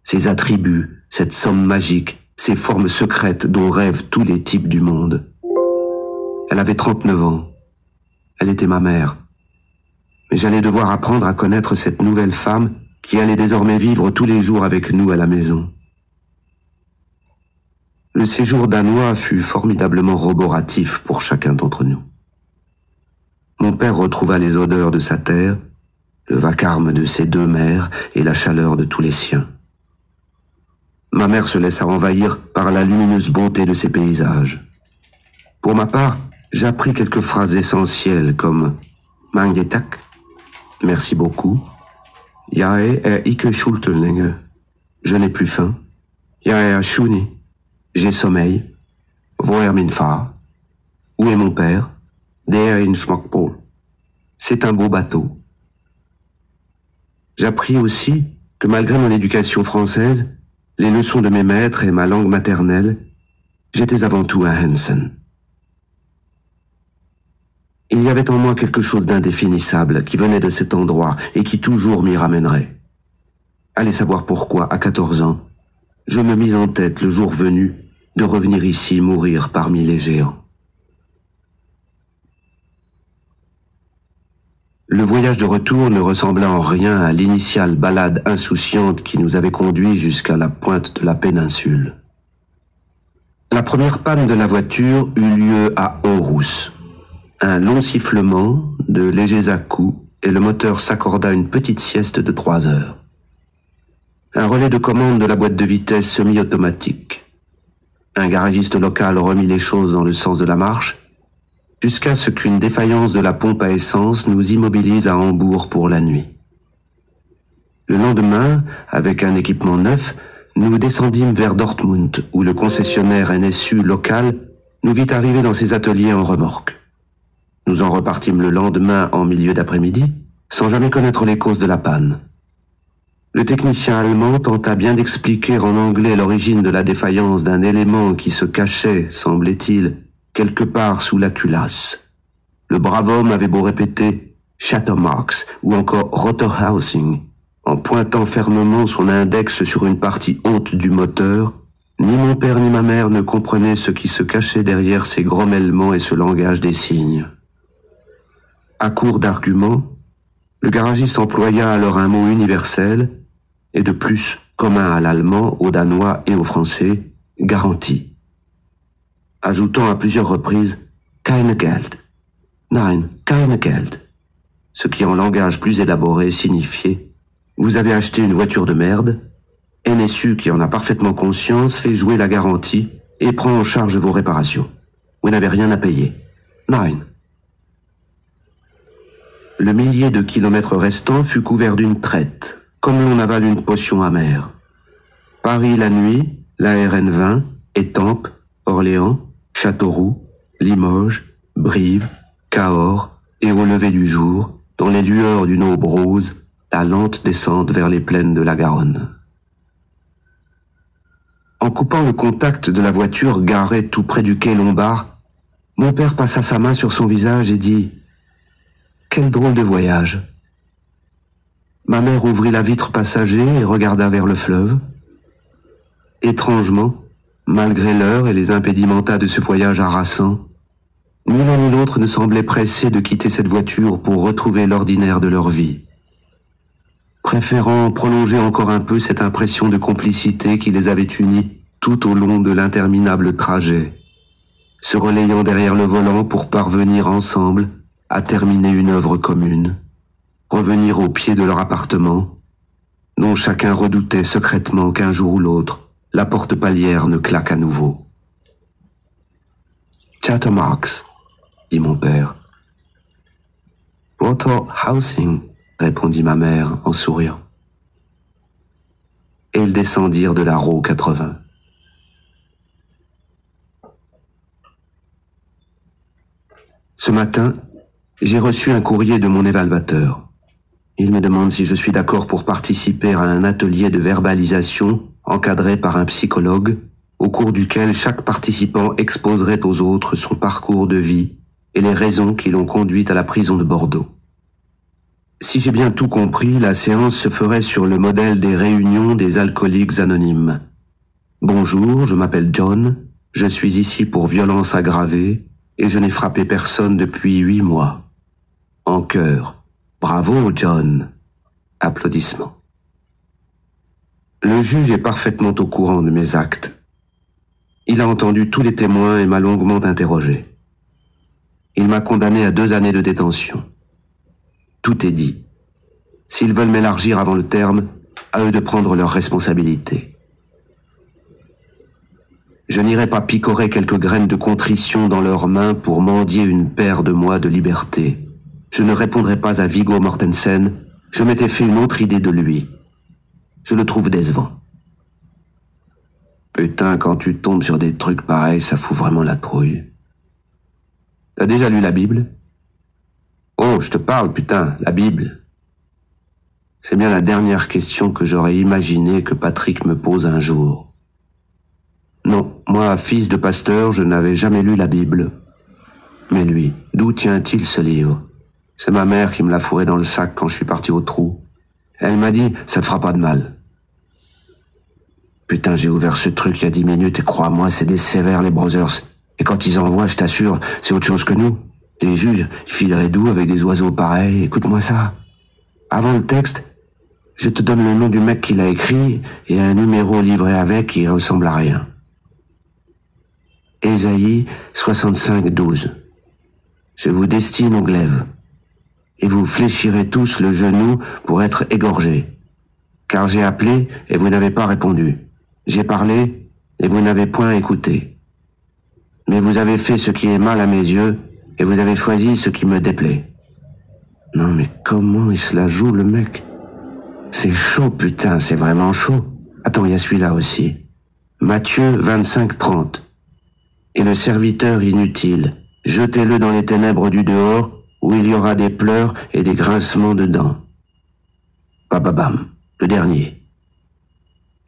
ses attributs, cette somme magique, ces formes secrètes dont rêvent tous les types du monde. Elle avait 39 ans. Elle était ma mère. Mais j'allais devoir apprendre à connaître cette nouvelle femme qui allait désormais vivre tous les jours avec nous à la maison. Le séjour danois fut formidablement roboratif pour chacun d'entre nous. Mon père retrouva les odeurs de sa terre, le vacarme de ses deux mères et la chaleur de tous les siens. Ma mère se laissa envahir par la lumineuse bonté de ses paysages. Pour ma part, j'appris quelques phrases essentielles comme « Mangetak »,« Merci beaucoup »,« Jae ikke schulterlinge »,« Je n'ai plus faim »,« Jae shuni », « J'ai sommeil »,« Wo min far »« Où est mon père ?»« Der in Schmockpol »« C'est un beau bateau ». J'appris aussi que malgré mon éducation française, les leçons de mes maîtres et ma langue maternelle, j'étais avant tout un Hansen. Il y avait en moi quelque chose d'indéfinissable qui venait de cet endroit et qui toujours m'y ramènerait. Allez savoir pourquoi, à 14 ans, je me mis en tête le jour venu de revenir ici mourir parmi les géants. Le voyage de retour ne ressembla en rien à l'initiale balade insouciante qui nous avait conduits jusqu'à la pointe de la péninsule. La première panne de la voiture eut lieu à Aarhus. Un long sifflement, de légers à-coups, et le moteur s'accorda une petite sieste de 3 heures. Un relais de commande de la boîte de vitesse semi-automatique. Un garagiste local remit les choses dans le sens de la marche, jusqu'à ce qu'une défaillance de la pompe à essence nous immobilise à Hambourg pour la nuit. Le lendemain, avec un équipement neuf, nous descendîmes vers Dortmund, où le concessionnaire NSU local nous vit arriver dans ses ateliers en remorque. Nous en repartîmes le lendemain en milieu d'après-midi, sans jamais connaître les causes de la panne. Le technicien allemand tenta bien d'expliquer en anglais l'origine de la défaillance d'un élément qui se cachait, semblait-il, quelque part sous la culasse. Le brave homme avait beau répéter Chattermarks ou encore Rotterhousing, en pointant fermement son index sur une partie haute du moteur, ni mon père ni ma mère ne comprenaient ce qui se cachait derrière ces grommellements et ce langage des signes. À court d'arguments, le garagiste employa alors un mot universel, et de plus commun à l'allemand, au danois et au français, garantie, ajoutant à plusieurs reprises « keine Geld »,« Nein, keine Geld », ce qui en langage plus élaboré signifiait « Vous avez acheté une voiture de merde », NSU, qui en a parfaitement conscience, fait jouer la garantie et prend en charge vos réparations. Vous n'avez rien à payer. Nein. Le millier de kilomètres restant fut couvert d'une traite, comme l'on avale une potion amère. Paris la nuit, la RN 20, Étampes, Orléans, Châteauroux, Limoges, Brive, Cahors, et au lever du jour, dans les lueurs d'une aube rose, la lente descente vers les plaines de la Garonne. En coupant le contact de la voiture garée tout près du quai Lombard, mon père passa sa main sur son visage et dit « Quel drôle de voyage !» Ma mère ouvrit la vitre passager et regarda vers le fleuve. Étrangement, malgré l'heure et les impédimenta de ce voyage harassant, ni l'un ni l'autre ne semblait pressé de quitter cette voiture pour retrouver l'ordinaire de leur vie, préférant prolonger encore un peu cette impression de complicité qui les avait unis tout au long de l'interminable trajet, se relayant derrière le volant pour parvenir ensemble à terminer une œuvre commune, revenir au pied de leur appartement, dont chacun redoutait secrètement qu'un jour ou l'autre, la porte palière ne claque à nouveau. « Chattermarks », dit mon père. « Rotterhousing », répondit ma mère en souriant. Et ils descendirent de la Roue 80. Ce matin, j'ai reçu un courrier de mon évaluateur. Il me demande si je suis d'accord pour participer à un atelier de verbalisation encadré par un psychologue, au cours duquel chaque participant exposerait aux autres son parcours de vie et les raisons qui l'ont conduit à la prison de Bordeaux. Si j'ai bien tout compris, la séance se ferait sur le modèle des réunions des alcooliques anonymes. Bonjour, je m'appelle John, je suis ici pour violence aggravée et je n'ai frappé personne depuis 8 mois. En chœur. Bravo, John. Applaudissements. Le juge est parfaitement au courant de mes actes. Il a entendu tous les témoins et m'a longuement interrogé. Il m'a condamné à 2 années de détention. Tout est dit. S'ils veulent m'élargir avant le terme, à eux de prendre leurs responsabilités. Je n'irai pas picorer quelques graines de contrition dans leurs mains pour mendier une paire de mois de liberté. Je ne répondrai pas à Viggo Mortensen, je m'étais fait une autre idée de lui. Je le trouve décevant. Putain, quand tu tombes sur des trucs pareils, ça fout vraiment la trouille. T'as déjà lu la Bible ? Oh, je te parle, putain, la Bible. C'est bien la dernière question que j'aurais imaginé que Patrick me pose un jour. Non, moi, fils de pasteur, je n'avais jamais lu la Bible. Mais lui, d'où tient-il ce livre ? C'est ma mère qui me l'a fourré dans le sac quand je suis parti au trou. Elle m'a dit, ça te fera pas de mal. Putain, j'ai ouvert ce truc il y a 10 minutes et crois-moi, c'est des sévères les brothers. Et quand ils envoient, je t'assure, c'est autre chose que nous. Des juges, ils fileraient d'où avec des oiseaux pareils, écoute-moi ça. Avant le texte, je te donne le nom du mec qui l'a écrit et un numéro livré avec qui ressemble à rien. Ésaïe 65:12. Je vous destine au glaive, et vous fléchirez tous le genou pour être égorgés. Car j'ai appelé et vous n'avez pas répondu. J'ai parlé et vous n'avez point écouté. Mais vous avez fait ce qui est mal à mes yeux et vous avez choisi ce qui me déplaît. Non mais comment il se la joue le mec ? C'est chaud putain, c'est vraiment chaud. Attends, il y a celui-là aussi. Matthieu 25:30. Et le serviteur inutile, jetez-le dans les ténèbres du dehors, où il y aura des pleurs et des grincements de dents. Bababam, le dernier.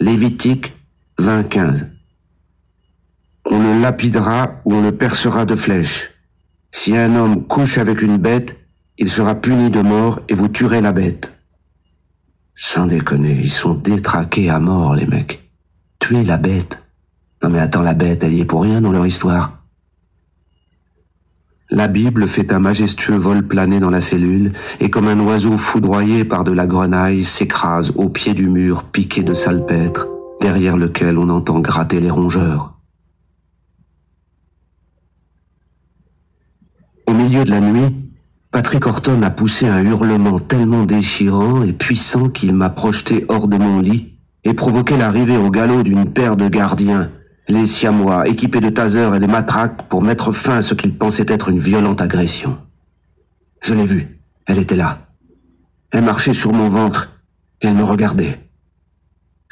Lévitique 20:15. On le lapidera ou on le percera de flèches. Si un homme couche avec une bête, Il sera puni de mort et vous tuerez la bête. Sans déconner, ils sont détraqués à mort, les mecs. Tuer la bête. Non mais attends, la bête, elle y est pour rien dans leur histoire. La Bible fait un majestueux vol planer dans la cellule et comme un oiseau foudroyé par de la grenaille s'écrase au pied du mur piqué de salpêtre, derrière lequel on entend gratter les rongeurs. Au milieu de la nuit, Patrick Horton a poussé un hurlement tellement déchirant et puissant qu'il m'a projeté hors de mon lit et provoqué l'arrivée au galop d'une paire de gardiens, les Siamois, équipés de tasers et de matraques pour mettre fin à ce qu'ils pensaient être une violente agression. Je l'ai vue, elle était là. Elle marchait sur mon ventre et elle me regardait.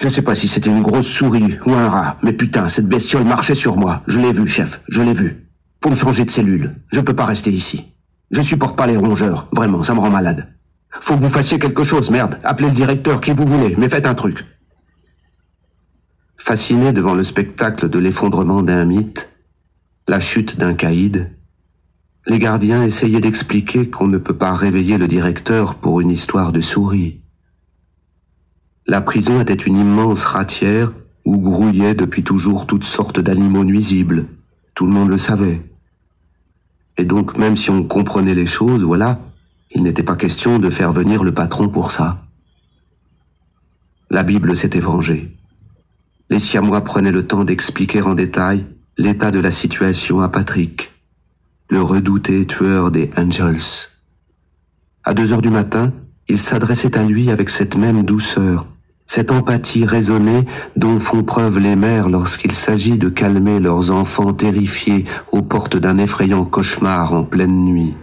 Je sais pas si c'était une grosse souris ou un rat, mais putain, cette bestiole marchait sur moi. Je l'ai vue, chef, je l'ai vue. Faut me changer de cellule, je peux pas rester ici. Je supporte pas les rongeurs, vraiment, ça me rend malade. Faut que vous fassiez quelque chose, merde. Appelez le directeur, qui vous voulez, mais faites un truc. Fasciné devant le spectacle de l'effondrement d'un mythe, la chute d'un caïd, les gardiens essayaient d'expliquer qu'on ne peut pas réveiller le directeur pour une histoire de souris. La prison était une immense ratière où grouillaient depuis toujours toutes sortes d'animaux nuisibles. Tout le monde le savait. Et donc, même si on comprenait les choses, voilà, il n'était pas question de faire venir le patron pour ça. La Bible s'était vengée. Les Siamois prenaient le temps d'expliquer en détail l'état de la situation à Patrick, le redouté tueur des Angels. À 2 heures du matin, ils s'adressaient à lui avec cette même douceur, cette empathie raisonnée dont font preuve les mères lorsqu'il s'agit de calmer leurs enfants terrifiés aux portes d'un effrayant cauchemar en pleine nuit.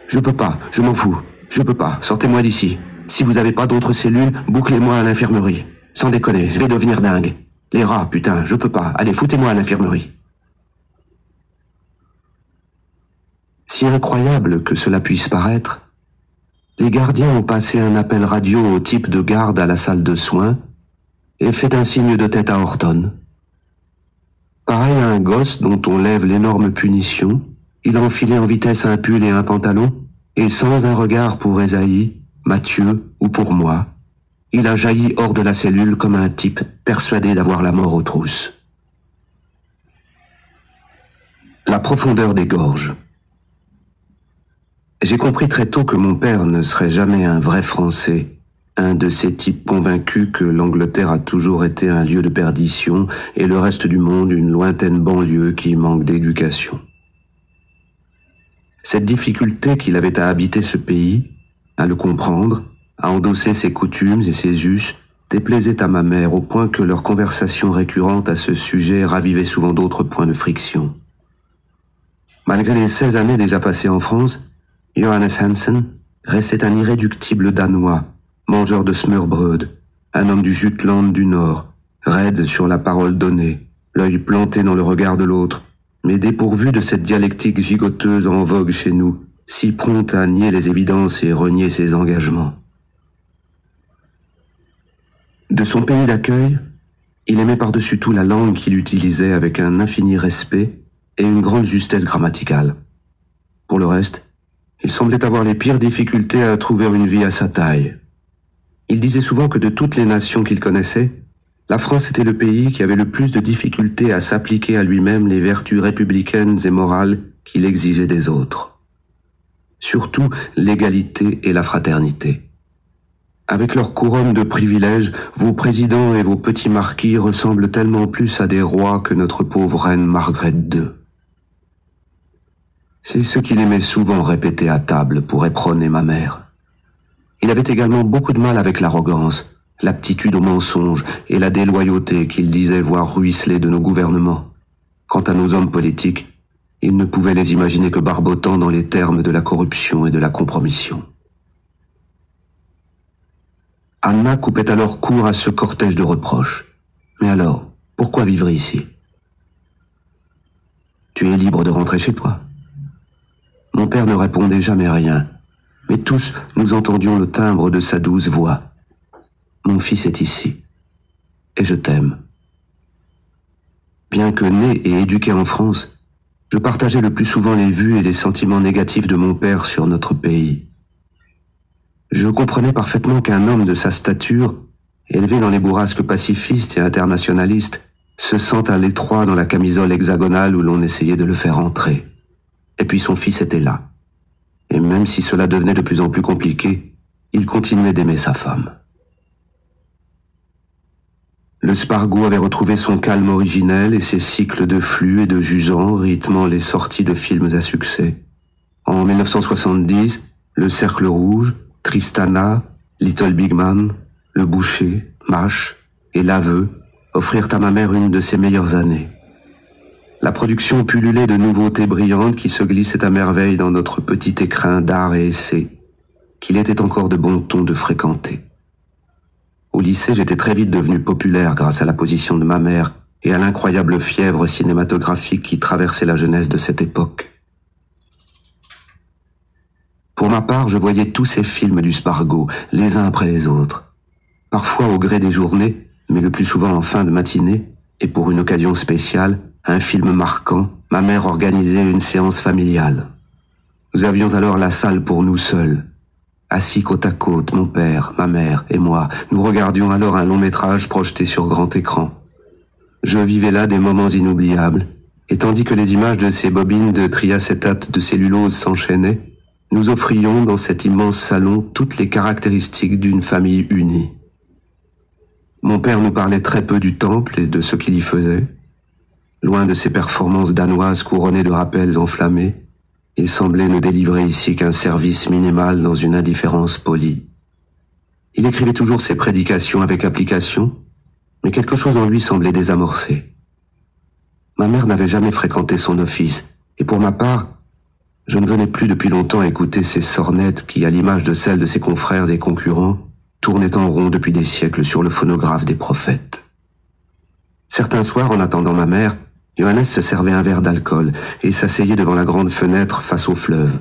Je peux pas, je m'en fous, je peux pas, sortez-moi d'ici. Si vous avez pas d'autres cellules, bouclez-moi à l'infirmerie. Sans déconner, je vais devenir dingue. Les rats, putain, je peux pas. Allez, foutez-moi à l'infirmerie. Si incroyable que cela puisse paraître, les gardiens ont passé un appel radio au type de garde à la salle de soins et fait un signe de tête à Horton. Pareil à un gosse dont on lève l'énorme punition, il a enfilé en vitesse un pull et un pantalon et sans un regard pour Esaïe, Mathieu ou pour moi, il a jailli hors de la cellule comme un type persuadé d'avoir la mort aux trousses. La profondeur des gorges. J'ai compris très tôt que mon père ne serait jamais un vrai Français, un de ces types convaincus que l'Angleterre a toujours été un lieu de perdition et le reste du monde une lointaine banlieue qui manque d'éducation. Cette difficulté qu'il avait à habiter ce pays, à le comprendre, à endosser ses coutumes et ses us, déplaisait à ma mère au point que leur conversation récurrente à ce sujet ravivait souvent d'autres points de friction. Malgré les 16 années déjà passées en France, Johannes Hansen restait un irréductible Danois, mangeur de smørbrød, un homme du Jutland du Nord, raide sur la parole donnée, l'œil planté dans le regard de l'autre, mais dépourvu de cette dialectique gigoteuse en vogue chez nous, si prompte à nier les évidences et renier ses engagements. De son pays d'accueil, il aimait par-dessus tout la langue qu'il utilisait avec un infini respect et une grande justesse grammaticale. Pour le reste, il semblait avoir les pires difficultés à trouver une vie à sa taille. Il disait souvent que de toutes les nations qu'il connaissait, la France était le pays qui avait le plus de difficultés à s'appliquer à lui-même les vertus républicaines et morales qu'il exigeait des autres. Surtout l'égalité et la fraternité. Avec leur couronne de privilèges, vos présidents et vos petits marquis ressemblent tellement plus à des rois que notre pauvre reine Margaret II. C'est ce qu'il aimait souvent répéter à table pour éperonner ma mère. Il avait également beaucoup de mal avec l'arrogance, l'aptitude au mensonge et la déloyauté qu'il disait voir ruisseler de nos gouvernements. Quant à nos hommes politiques, il ne pouvait les imaginer que barbotant dans les termes de la corruption et de la compromission. Anna coupait alors court à ce cortège de reproches. Mais alors, pourquoi vivre ici? Tu es libre de rentrer chez toi. Mon père ne répondait jamais rien, mais tous nous entendions le timbre de sa douce voix. Mon fils est ici, et je t'aime. Bien que né et éduqué en France, Je partageais le plus souvent les vues et les sentiments négatifs de mon père sur notre pays. Je comprenais parfaitement qu'un homme de sa stature, élevé dans les bourrasques pacifistes et internationalistes, se sent à l'étroit dans la camisole hexagonale où l'on essayait de le faire entrer. Et puis son fils était là. Et même si cela devenait de plus en plus compliqué, il continuait d'aimer sa femme. Le Spargo avait retrouvé son calme originel et ses cycles de flux et de jusant rythmant les sorties de films à succès. En 1970, Le Cercle Rouge, Tristana, Little Big Man, Le Boucher, Mash et L'Aveu offrirent à ma mère une de ses meilleures années. La production pullulait de nouveautés brillantes qui se glissaient à merveille dans notre petit écrin d'art et essai, qu'il était encore de bon ton de fréquenter. Au lycée, j'étais très vite devenu populaire grâce à la position de ma mère et à l'incroyable fièvre cinématographique qui traversait la jeunesse de cette époque. Pour ma part, je voyais tous ces films du Spargo, les uns après les autres. Parfois au gré des journées, mais le plus souvent en fin de matinée, et pour une occasion spéciale, un film marquant, ma mère organisait une séance familiale. Nous avions alors la salle pour nous seuls. Assis côte à côte, mon père, ma mère et moi, nous regardions alors un long métrage projeté sur grand écran. Je vivais là des moments inoubliables, et tandis que les images de ces bobines de triacétate de cellulose s'enchaînaient, nous offrions dans cet immense salon toutes les caractéristiques d'une famille unie. Mon père nous parlait très peu du temple et de ce qu'il y faisait. Loin de ses performances danoises couronnées de rappels enflammés, il semblait ne délivrer ici qu'un service minimal dans une indifférence polie. Il écrivait toujours ses prédications avec application, mais quelque chose en lui semblait désamorcé. Ma mère n'avait jamais fréquenté son office, et pour ma part, je ne venais plus depuis longtemps écouter ces sornettes qui, à l'image de celles de ses confrères et concurrents, tournaient en rond depuis des siècles sur le phonographe des prophètes. Certains soirs, en attendant ma mère, Johannes se servait un verre d'alcool et s'asseyait devant la grande fenêtre face au fleuve.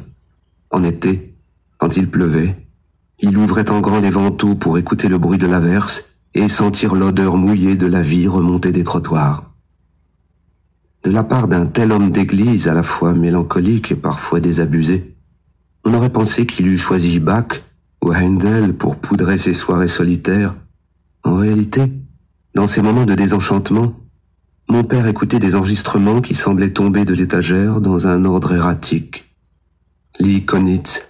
En été, quand il pleuvait, il ouvrait en grand les vantaux pour écouter le bruit de l'averse et sentir l'odeur mouillée de la vie remonter des trottoirs. De la part d'un tel homme d'église à la fois mélancolique et parfois désabusé, on aurait pensé qu'il eût choisi Bach ou Handel pour poudrer ses soirées solitaires. En réalité, dans ces moments de désenchantement, mon père écoutait des enregistrements qui semblaient tomber de l'étagère dans un ordre erratique. Lee Konitz,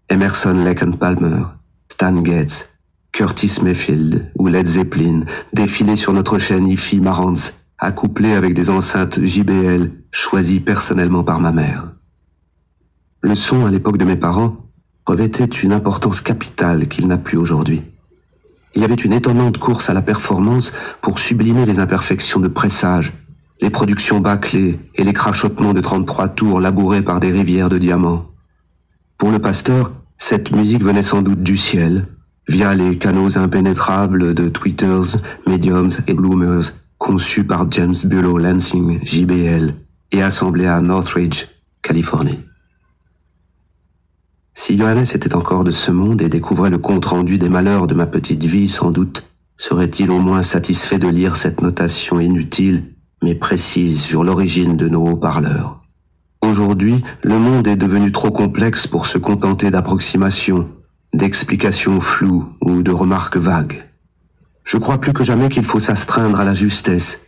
Emerson, Lake and Palmer, Stan Getz, Curtis Mayfield ou Led Zeppelin défilaient sur notre chaîne Hi-Fi Marantz, accouplée avec des enceintes JBL choisies personnellement par ma mère. Le son, à l'époque de mes parents, revêtait une importance capitale qu'il n'a plus aujourd'hui. Il y avait une étonnante course à la performance pour sublimer les imperfections de pressage, les productions bâclées et les crachotements de 33 tours labourés par des rivières de diamants. Pour le pasteur, cette musique venait sans doute du ciel, via les canaux impénétrables de Tweeters, Mediums et Bloomers, conçus par James Bulow Lansing, JBL, et assemblés à Northridge, Californie. Si Johannes était encore de ce monde et découvrait le compte-rendu des malheurs de ma petite vie, sans doute serait-il au moins satisfait de lire cette notation inutile, mais précise sur l'origine de nos haut-parleurs. Aujourd'hui, le monde est devenu trop complexe pour se contenter d'approximations, d'explications floues ou de remarques vagues. Je crois plus que jamais qu'il faut s'astreindre à la justesse,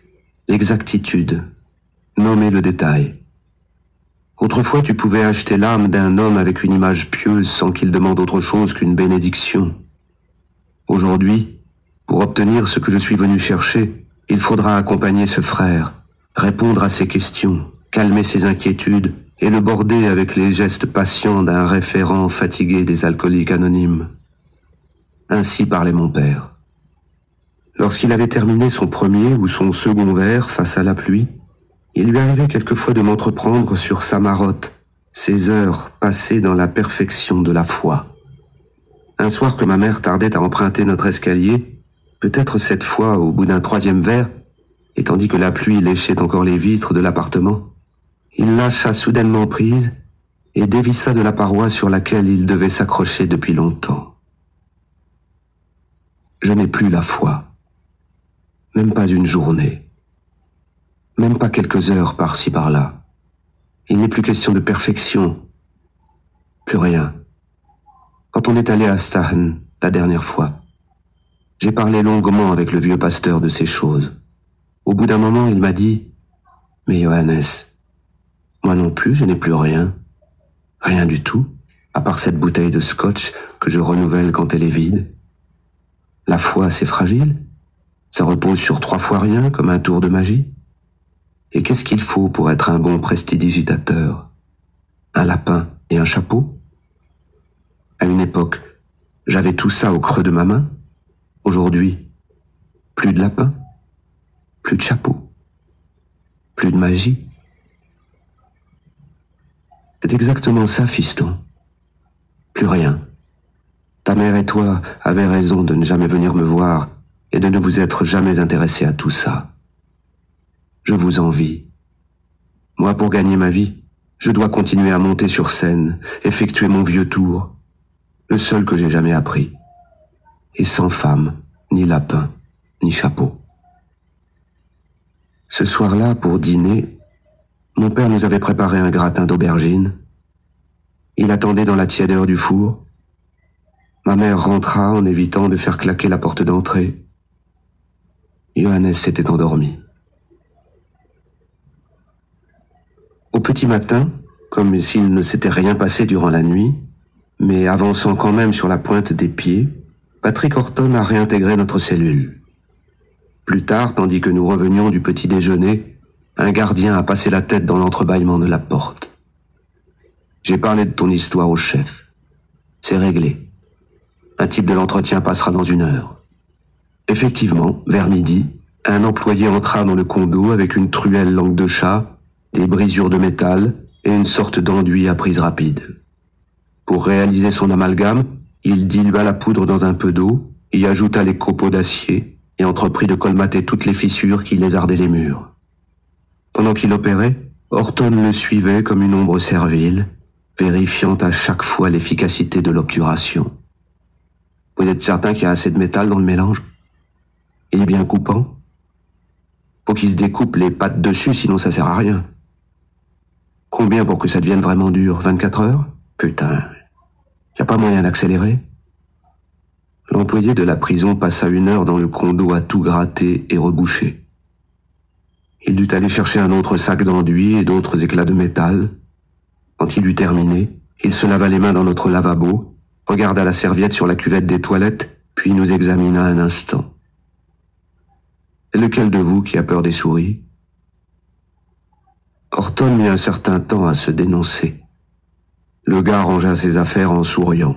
l'exactitude, nommer le détail. Autrefois, tu pouvais acheter l'âme d'un homme avec une image pieuse sans qu'il demande autre chose qu'une bénédiction. Aujourd'hui, pour obtenir ce que je suis venu chercher, il faudra accompagner ce frère, répondre à ses questions, calmer ses inquiétudes et le border avec les gestes patients d'un référent fatigué des alcooliques anonymes. Ainsi parlait mon père. Lorsqu'il avait terminé son premier ou son second verre face à la pluie, il lui arrivait quelquefois de m'entreprendre sur sa marotte, ces heures passées dans la perfection de la foi. Un soir que ma mère tardait à emprunter notre escalier, peut-être cette fois au bout d'un troisième verre, et tandis que la pluie léchait encore les vitres de l'appartement, il lâcha soudainement prise et dévissa de la paroi sur laquelle il devait s'accrocher depuis longtemps. Je n'ai plus la foi, même pas une journée. Même pas quelques heures par-ci par-là. Il n'est plus question de perfection. Plus rien. Quand on est allé à Stahen la dernière fois, j'ai parlé longuement avec le vieux pasteur de ces choses. Au bout d'un moment, il m'a dit « Mais Johannes, moi non plus, je n'ai plus rien. Rien du tout, à part cette bouteille de scotch que je renouvelle quand elle est vide. La foi, c'est fragile. Ça repose sur 3 fois rien, comme un tour de magie. Et qu'est-ce qu'il faut pour être un bon prestidigitateur? Un lapin et un chapeau? À une époque, j'avais tout ça au creux de ma main. Aujourd'hui, plus de lapin, plus de chapeau, plus de magie. C'est exactement ça, fiston. Plus rien. Ta mère et toi avez raison de ne jamais venir me voir et de ne vous être jamais intéressé à tout ça. Je vous envie. Moi, pour gagner ma vie, je dois continuer à monter sur scène, effectuer mon vieux tour, le seul que j'ai jamais appris. Et sans femme, ni lapin, ni chapeau. Ce soir-là, pour dîner, mon père nous avait préparé un gratin d'aubergine. Il attendait dans la tiédeur du four. Ma mère rentra en évitant de faire claquer la porte d'entrée. Johannes s'était endormi. Au petit matin, comme s'il ne s'était rien passé durant la nuit, mais avançant quand même sur la pointe des pieds, Patrick Horton a réintégré notre cellule. Plus tard, tandis que nous revenions du petit déjeuner, un gardien a passé la tête dans l'entrebâillement de la porte. J'ai parlé de ton histoire au chef. C'est réglé. Un type de l'entretien passera dans 1 heure. Effectivement, vers midi, un employé entra dans le condo avec une truelle langue de chat, des brisures de métal et une sorte d'enduit à prise rapide. Pour réaliser son amalgame, il dilua la poudre dans un peu d'eau, y ajouta les copeaux d'acier et entreprit de colmater toutes les fissures qui lézardaient les murs. Pendant qu'il opérait, Horton le suivait comme une ombre servile, vérifiant à chaque fois l'efficacité de l'obturation. Vous êtes certain qu'il y a assez de métal dans le mélange? Il est bien coupant? Faut qu'il se découpe les pattes dessus, sinon ça sert à rien. Combien pour que ça devienne vraiment dur? 24 heures? Putain, y a pas moyen d'accélérer? L'employé de la prison passa 1 heure dans le condo à tout gratter et reboucher. Il dut aller chercher un autre sac d'enduit et d'autres éclats de métal. Quand il eut terminé, il se lava les mains dans notre lavabo, regarda la serviette sur la cuvette des toilettes, puis nous examina un instant. C'est lequel de vous qui a peur des souris? Horton mit un certain temps à se dénoncer. Le gars rangea ses affaires en souriant.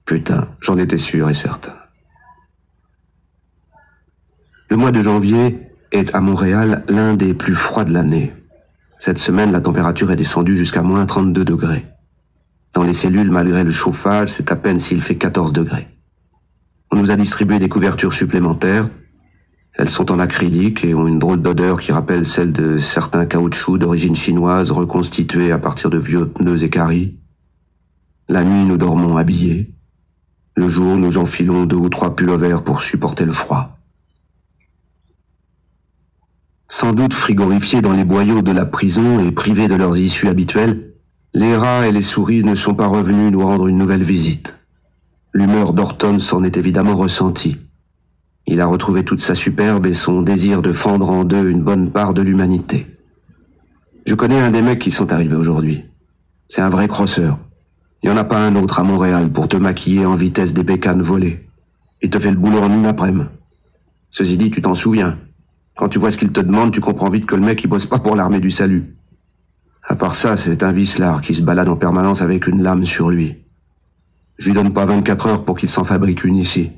Putain, j'en étais sûr et certain. Le mois de janvier est à Montréal l'un des plus froids de l'année. Cette semaine, la température est descendue jusqu'à moins 32 degrés. Dans les cellules, malgré le chauffage, c'est à peine s'il fait 14 degrés. On nous a distribué des couvertures supplémentaires. Elles sont en acrylique et ont une drôle d'odeur qui rappelle celle de certains caoutchoucs d'origine chinoise reconstitués à partir de vieux pneus équarris. La nuit, nous dormons habillés. Le jour, nous enfilons 2 ou 3 pullovers pour supporter le froid. Sans doute frigorifiés dans les boyaux de la prison et privés de leurs issues habituelles, les rats et les souris ne sont pas revenus nous rendre une nouvelle visite. L'humeur d'Horton s'en est évidemment ressentie. Il a retrouvé toute sa superbe et son désir de fendre en deux une bonne part de l'humanité. Je connais un des mecs qui sont arrivés aujourd'hui. C'est un vrai crosseur. Il n'y en a pas un autre à Montréal pour te maquiller en vitesse des bécanes volées. Il te fait le boulot en 1 après-midi. Ceci dit, tu t'en souviens. Quand tu vois ce qu'il te demande, tu comprends vite que le mec, il bosse pas pour l'armée du salut. À part ça, c'est un vicelard qui se balade en permanence avec une lame sur lui. Je lui donne pas 24 heures pour qu'il s'en fabrique une ici.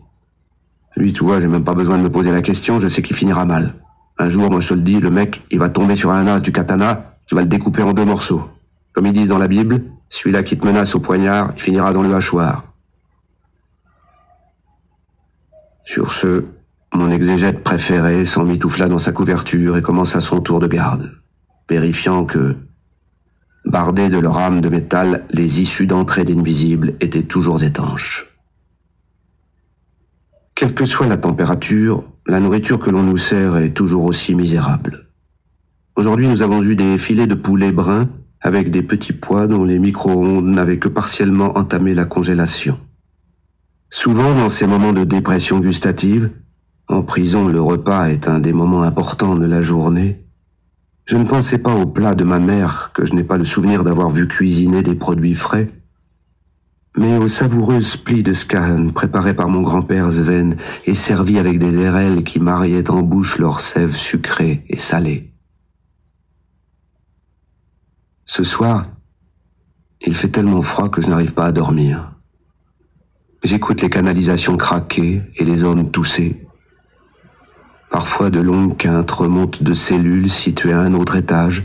Lui, tu vois, j'ai même pas besoin de me poser la question, je sais qu'il finira mal. Un jour, moi je te le dis, le mec, il va tomber sur un as du katana, qui va le découper en 2 morceaux. Comme ils disent dans la Bible, celui-là qui te menace au poignard, il finira dans le hachoir. Sur ce, mon exégète préféré s'emmitoufla dans sa couverture et commença son tour de garde, vérifiant que, bardés de leur rame de métal, les issues d'entrée d'invisibles étaient toujours étanches. Quelle que soit la température, la nourriture que l'on nous sert est toujours aussi misérable. Aujourd'hui, nous avons eu des filets de poulet brun avec des petits pois dont les micro-ondes n'avaient que partiellement entamé la congélation. Souvent, dans ces moments de dépression gustative, en prison le repas est un des moments importants de la journée, je ne pensais pas au plat de ma mère que je n'ai pas le souvenir d'avoir vu cuisiner des produits frais, mais aux savoureuses plis de Skahen préparées par mon grand-père Sven et servies avec des érelles qui mariaient en bouche leur sève sucrée et salée. Ce soir, il fait tellement froid que je n'arrive pas à dormir. J'écoute les canalisations craquer et les hommes tousser. Parfois de longues quintes remontent de cellules situées à un autre étage.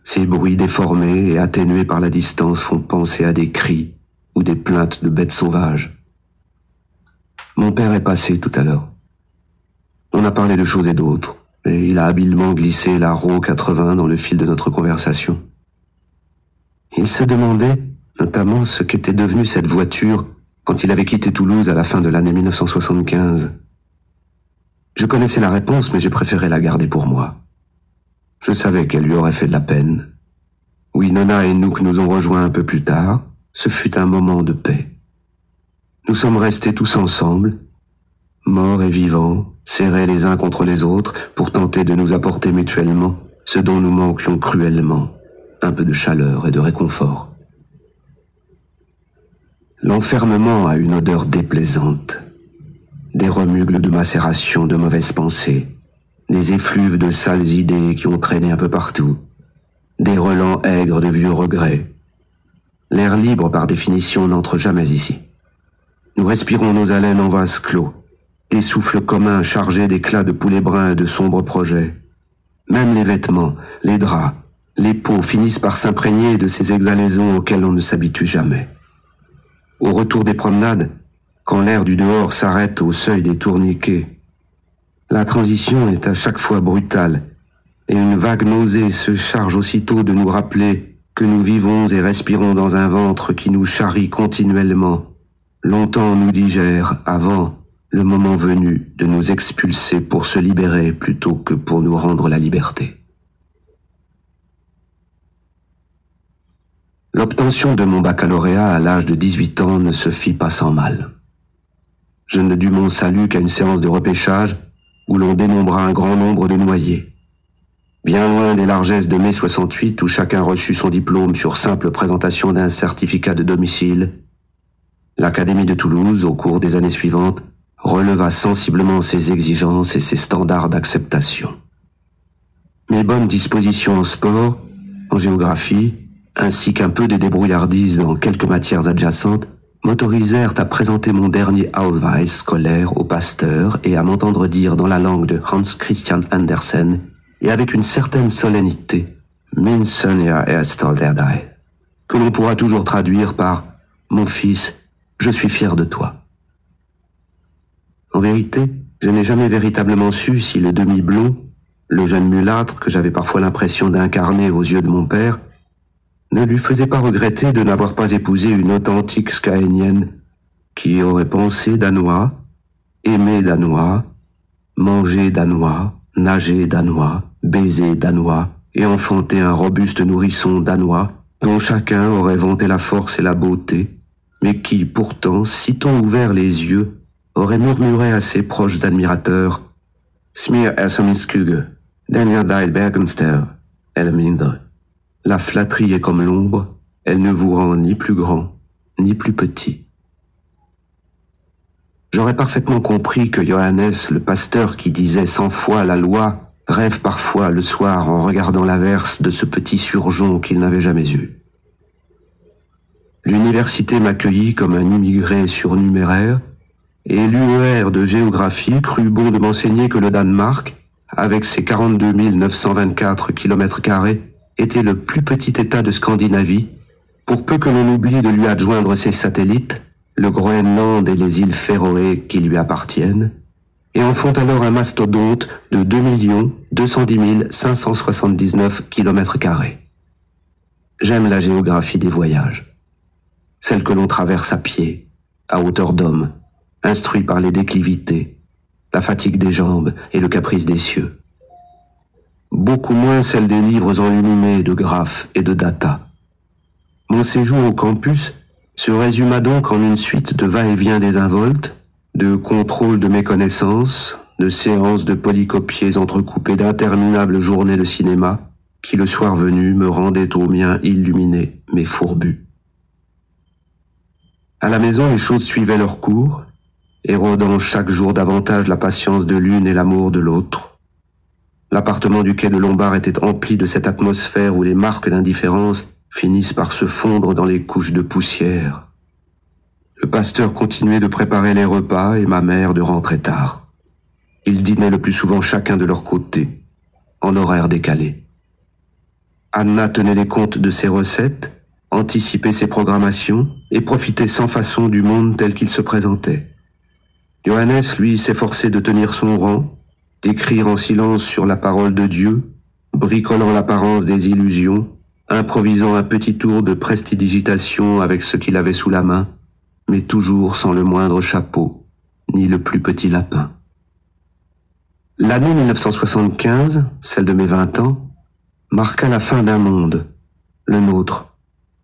Ces bruits déformés et atténués par la distance font penser à des cris ou des plaintes de bêtes sauvages. Mon père est passé tout à l'heure. On a parlé de choses et d'autres, et il a habilement glissé la RAW 80 dans le fil de notre conversation. Il se demandait notamment ce qu'était devenue cette voiture quand il avait quitté Toulouse à la fin de l'année 1975. Je connaissais la réponse, mais j'ai préféré la garder pour moi. Je savais qu'elle lui aurait fait de la peine. Oui, Nona et Nouk nous ont rejoints un peu plus tard. Ce fut un moment de paix. Nous sommes restés tous ensemble, morts et vivants, serrés les uns contre les autres pour tenter de nous apporter mutuellement ce dont nous manquions cruellement, un peu de chaleur et de réconfort. L'enfermement a une odeur déplaisante. Des remugles de macération de mauvaises pensées, des effluves de sales idées qui ont traîné un peu partout, des relents aigres de vieux regrets. L'air libre, par définition, n'entre jamais ici. Nous respirons nos haleines en vase clos, des souffles communs chargés d'éclats de poulet brun et de sombres projets. Même les vêtements, les draps, les peaux finissent par s'imprégner de ces exhalaisons auxquelles on ne s'habitue jamais. Au retour des promenades, quand l'air du dehors s'arrête au seuil des tourniquets, la transition est à chaque fois brutale, et une vague nausée se charge aussitôt de nous rappeler que nous vivons et respirons dans un ventre qui nous charrie continuellement, longtemps nous digère avant, le moment venu, de nous expulser pour se libérer plutôt que pour nous rendre la liberté. L'obtention de mon baccalauréat à l'âge de 18 ans ne se fit pas sans mal. Je ne dus mon salut qu'à une séance de repêchage où l'on dénombra un grand nombre de noyés. Bien loin des largesses de mai 68 où chacun reçut son diplôme sur simple présentation d'un certificat de domicile, l'Académie de Toulouse, au cours des années suivantes, releva sensiblement ses exigences et ses standards d'acceptation. Mes bonnes dispositions en sport, en géographie, ainsi qu'un peu de débrouillardise dans quelques matières adjacentes, m'autorisèrent à présenter mon dernier Ausweis scolaire au pasteur et à m'entendre dire dans la langue de Hans Christian Andersen et avec une certaine solennité « Min son er stolt deg », que l'on pourra toujours traduire par « Mon fils, je suis fier de toi ». En vérité, je n'ai jamais véritablement su si le demi-blond, le jeune mulâtre que j'avais parfois l'impression d'incarner aux yeux de mon père, ne lui faisait pas regretter de n'avoir pas épousé une authentique Skahenienne qui aurait pensé danois, aimé danois, mangé danois, nagé danois, baisé danois et enfanté un robuste nourrisson danois dont chacun aurait vanté la force et la beauté, mais qui, pourtant, sitôt ouvert les yeux, aurait murmuré à ses proches admirateurs « Smeer er som skugge, den er deg bergenster, eller mindre ». La flatterie est comme l'ombre, elle ne vous rend ni plus grand, ni plus petit. J'aurais parfaitement compris que Johannes, le pasteur qui disait 100 fois la loi, rêve parfois le soir en regardant l'averse de ce petit surgeon qu'il n'avait jamais eu. L'université m'accueillit comme un immigré surnuméraire, et l'UER de géographie crut bon de m'enseigner que le Danemark, avec ses 42 924 km², était le plus petit État de Scandinavie, pour peu que l'on oublie de lui adjoindre ses satellites, le Groenland et les îles Féroé qui lui appartiennent, et en font alors un mastodonte de 2 210 579 km². J'aime la géographie des voyages, celle que l'on traverse à pied, à hauteur d'homme, instruit par les déclivités, la fatigue des jambes et le caprice des cieux. beaucoup moins celle des livres enluminés de graphes et de data. Mon séjour au campus se résuma donc en une suite de va-et-vient désinvoltes, de contrôle de mes connaissances, de séances de polycopiés entrecoupées d'interminables journées de cinéma, qui le soir venu me rendaient au mien illuminé mais fourbu. À la maison, les choses suivaient leur cours, érodant chaque jour davantage la patience de l'une et l'amour de l'autre. L'appartement du quai de Lombard était empli de cette atmosphère où les marques d'indifférence finissent par se fondre dans les couches de poussière. Le pasteur continuait de préparer les repas et ma mère de rentrer tard. Ils dînaient le plus souvent chacun de leur côté, en horaire décalé. Anna tenait les comptes de ses recettes, anticipait ses programmations et profitait sans façon du monde tel qu'il se présentait. Johannes, lui, s'efforçait de tenir son rang, d'écrire en silence sur la parole de Dieu, bricolant l'apparence des illusions, improvisant un petit tour de prestidigitation avec ce qu'il avait sous la main, mais toujours sans le moindre chapeau, ni le plus petit lapin. L'année 1975, celle de mes 20 ans, marqua la fin d'un monde, le nôtre,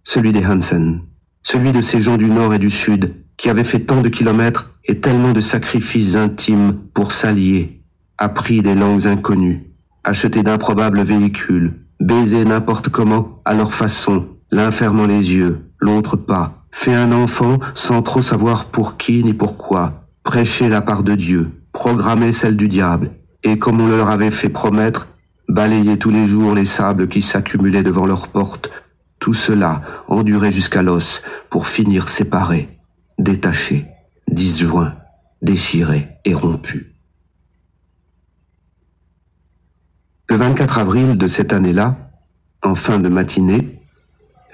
celui des Hansen, celui de ces gens du Nord et du Sud qui avaient fait tant de kilomètres et tellement de sacrifices intimes pour s'allier, appris des langues inconnues, acheté d'improbables véhicules, baisé n'importe comment à leur façon, l'un fermant les yeux, l'autre pas, fait un enfant sans trop savoir pour qui ni pourquoi, prêché la part de Dieu, programmé celle du diable, et comme on leur avait fait promettre, balayer tous les jours les sables qui s'accumulaient devant leurs portes, tout cela enduré jusqu'à l'os pour finir séparé, détaché, disjoint, déchiré et rompu. Le 24 avril de cette année-là, en fin de matinée,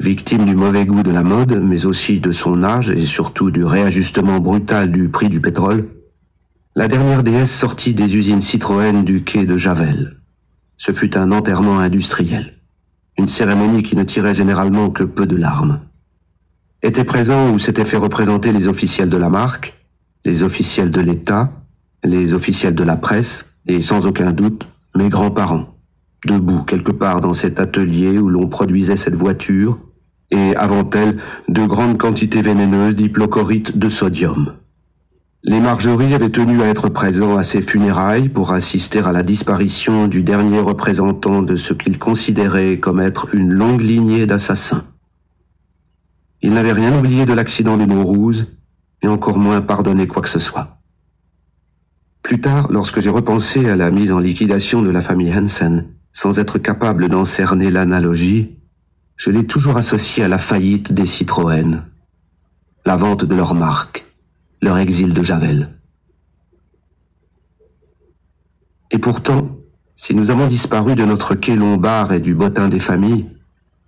victime du mauvais goût de la mode, mais aussi de son âge et surtout du réajustement brutal du prix du pétrole, la dernière déesse sortit des usines Citroën du quai de Javel. Ce fut un enterrement industriel, une cérémonie qui ne tirait généralement que peu de larmes. Étaient présents ou s'étaient fait représenter les officiels de la marque, les officiels de l'État, les officiels de la presse et sans aucun doute mes grands-parents, debout quelque part dans cet atelier où l'on produisait cette voiture et avant elle de grandes quantités vénéneuses d'hypochlorite de sodium. Les Marjorie avaient tenu à être présents à ces funérailles pour assister à la disparition du dernier représentant de ce qu'ils considéraient comme être une longue lignée d'assassins. Ils n'avaient rien oublié de l'accident de Maurouze et encore moins pardonné quoi que ce soit. Plus tard, lorsque j'ai repensé à la mise en liquidation de la famille Hansen, sans être capable d'en cerner l'analogie, je l'ai toujours associé à la faillite des Citroën, la vente de leur marque, leur exil de Javel. Et pourtant, si nous avons disparu de notre quai Lombard et du bottin des familles,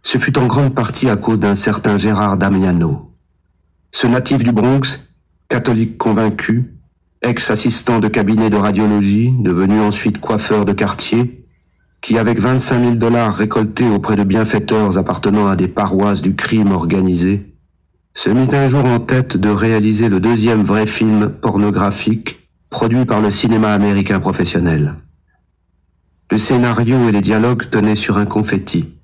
ce fut en grande partie à cause d'un certain Gérard Damiano. Ce natif du Bronx, catholique convaincu, ex-assistant de cabinet de radiologie, devenu ensuite coiffeur de quartier, qui avec 25 000 $ récoltés auprès de bienfaiteurs appartenant à des paroisses du crime organisé, se mit un jour en tête de réaliser le deuxième vrai film pornographique produit par le cinéma américain professionnel. Le scénario et les dialogues tenaient sur un confetti.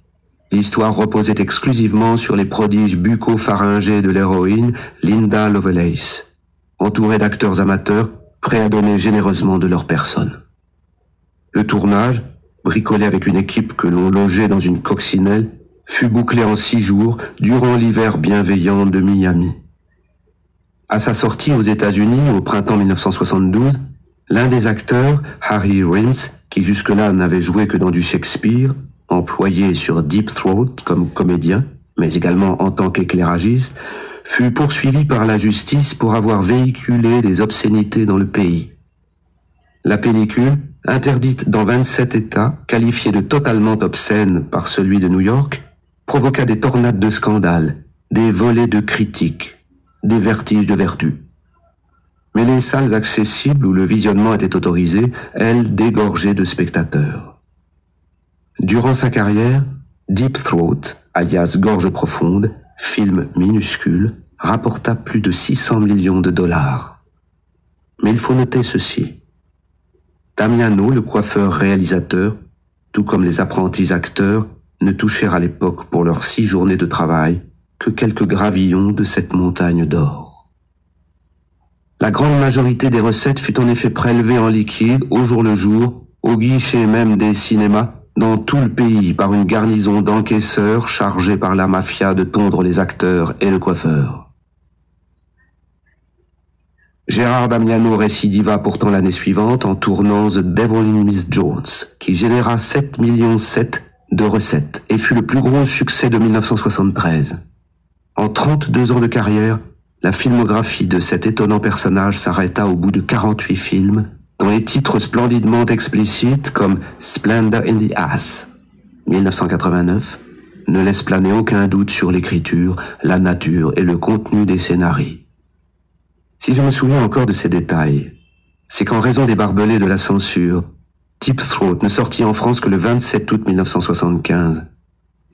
L'histoire reposait exclusivement sur les prodiges bucco-pharyngés de l'héroïne Linda Lovelace, entourée d'acteurs amateurs prêts à donner généreusement de leur personne. Le tournage, bricolé avec une équipe que l'on logeait dans une coccinelle, fut bouclé en 6 jours durant l'hiver bienveillant de Miami. À sa sortie aux États-Unis au printemps 1972, l'un des acteurs, Harry Rims, qui jusque-là n'avait joué que dans du Shakespeare, employé sur Deep Throat comme comédien, mais également en tant qu'éclairagiste, fut poursuivi par la justice pour avoir véhiculé des obscénités dans le pays. La pellicule, interdite dans 27 États, qualifiée de totalement obscène par celui de New York, provoqua des tornades de scandales, des volées de critiques, des vertiges de vertu. Mais les salles accessibles où le visionnement était autorisé, elles, dégorgeaient de spectateurs. Durant sa carrière, Deep Throat, alias Gorge profonde, film minuscule, rapporta plus de 600 millions de $. Mais il faut noter ceci. Damiano, le coiffeur-réalisateur, tout comme les apprentis acteurs, ne touchèrent à l'époque pour leurs 6 journées de travail que quelques gravillons de cette montagne d'or. La grande majorité des recettes fut en effet prélevée en liquide au jour le jour, au guichet même des cinémas, dans tout le pays par une garnison d'encaisseurs chargés par la mafia de tondre les acteurs et le coiffeur. Gérard Damiano récidiva pourtant l'année suivante en tournant The Devil in Miss Jones, qui généra 7,7 millions de recettes et fut le plus gros succès de 1973. En 32 ans de carrière, la filmographie de cet étonnant personnage s'arrêta au bout de 48 films, dont les titres splendidement explicites comme Splendor in the Ass, 1989, ne laissent planer aucun doute sur l'écriture, la nature et le contenu des scénarios. Si je me souviens encore de ces détails, c'est qu'en raison des barbelés de la censure, Deep Throat ne sortit en France que le 27 août 1975,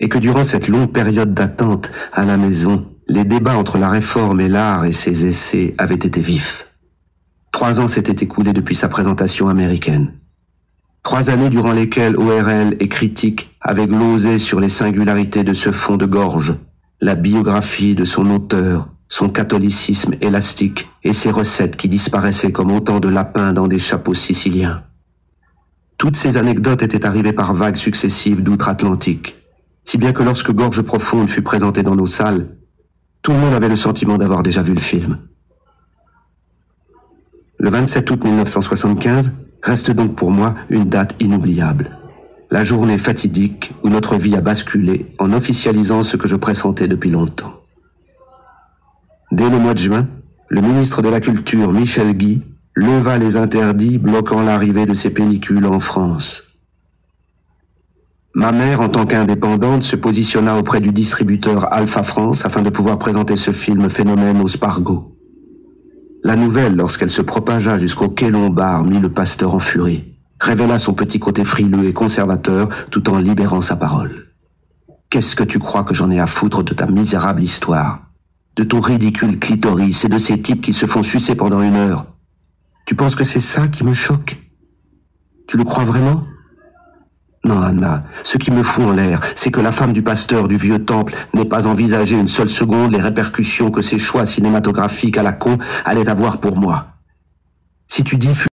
et que durant cette longue période d'attente à la maison, les débats entre la réforme et l'art et ses essais avaient été vifs. 3 ans s'étaient écoulés depuis sa présentation américaine. 3 années durant lesquelles ORL et critiques avaient glosé sur les singularités de ce fond de gorge, la biographie de son auteur, son catholicisme élastique et ses recettes qui disparaissaient comme autant de lapins dans des chapeaux siciliens. Toutes ces anecdotes étaient arrivées par vagues successives d'outre-Atlantique, si bien que lorsque Gorge profonde fut présentée dans nos salles, tout le monde avait le sentiment d'avoir déjà vu le film. Le 27 août 1975 reste donc pour moi une date inoubliable. La journée fatidique où notre vie a basculé en officialisant ce que je pressentais depuis longtemps. Dès le mois de juin, le ministre de la Culture, Michel Guy, leva les interdits bloquant l'arrivée de ces pellicules en France. Ma mère, en tant qu'indépendante, se positionna auprès du distributeur Alpha France afin de pouvoir présenter ce film phénomène au Spargo. La nouvelle, lorsqu'elle se propagea jusqu'au quai Lombard, mit le pasteur en furie, révéla son petit côté frileux et conservateur tout en libérant sa parole. Qu'est-ce que tu crois que j'en ai à foutre de ta misérable histoire, de ton ridicule clitoris et de ces types qui se font sucer pendant 1 heure? Tu penses que c'est ça qui me choque? Tu le crois vraiment? Non, Anna, ce qui me fout en l'air, c'est que la femme du pasteur du vieux temple n'ait pas envisagé une seule seconde les répercussions que ces choix cinématographiques à la con allaient avoir pour moi. Si tu diffuses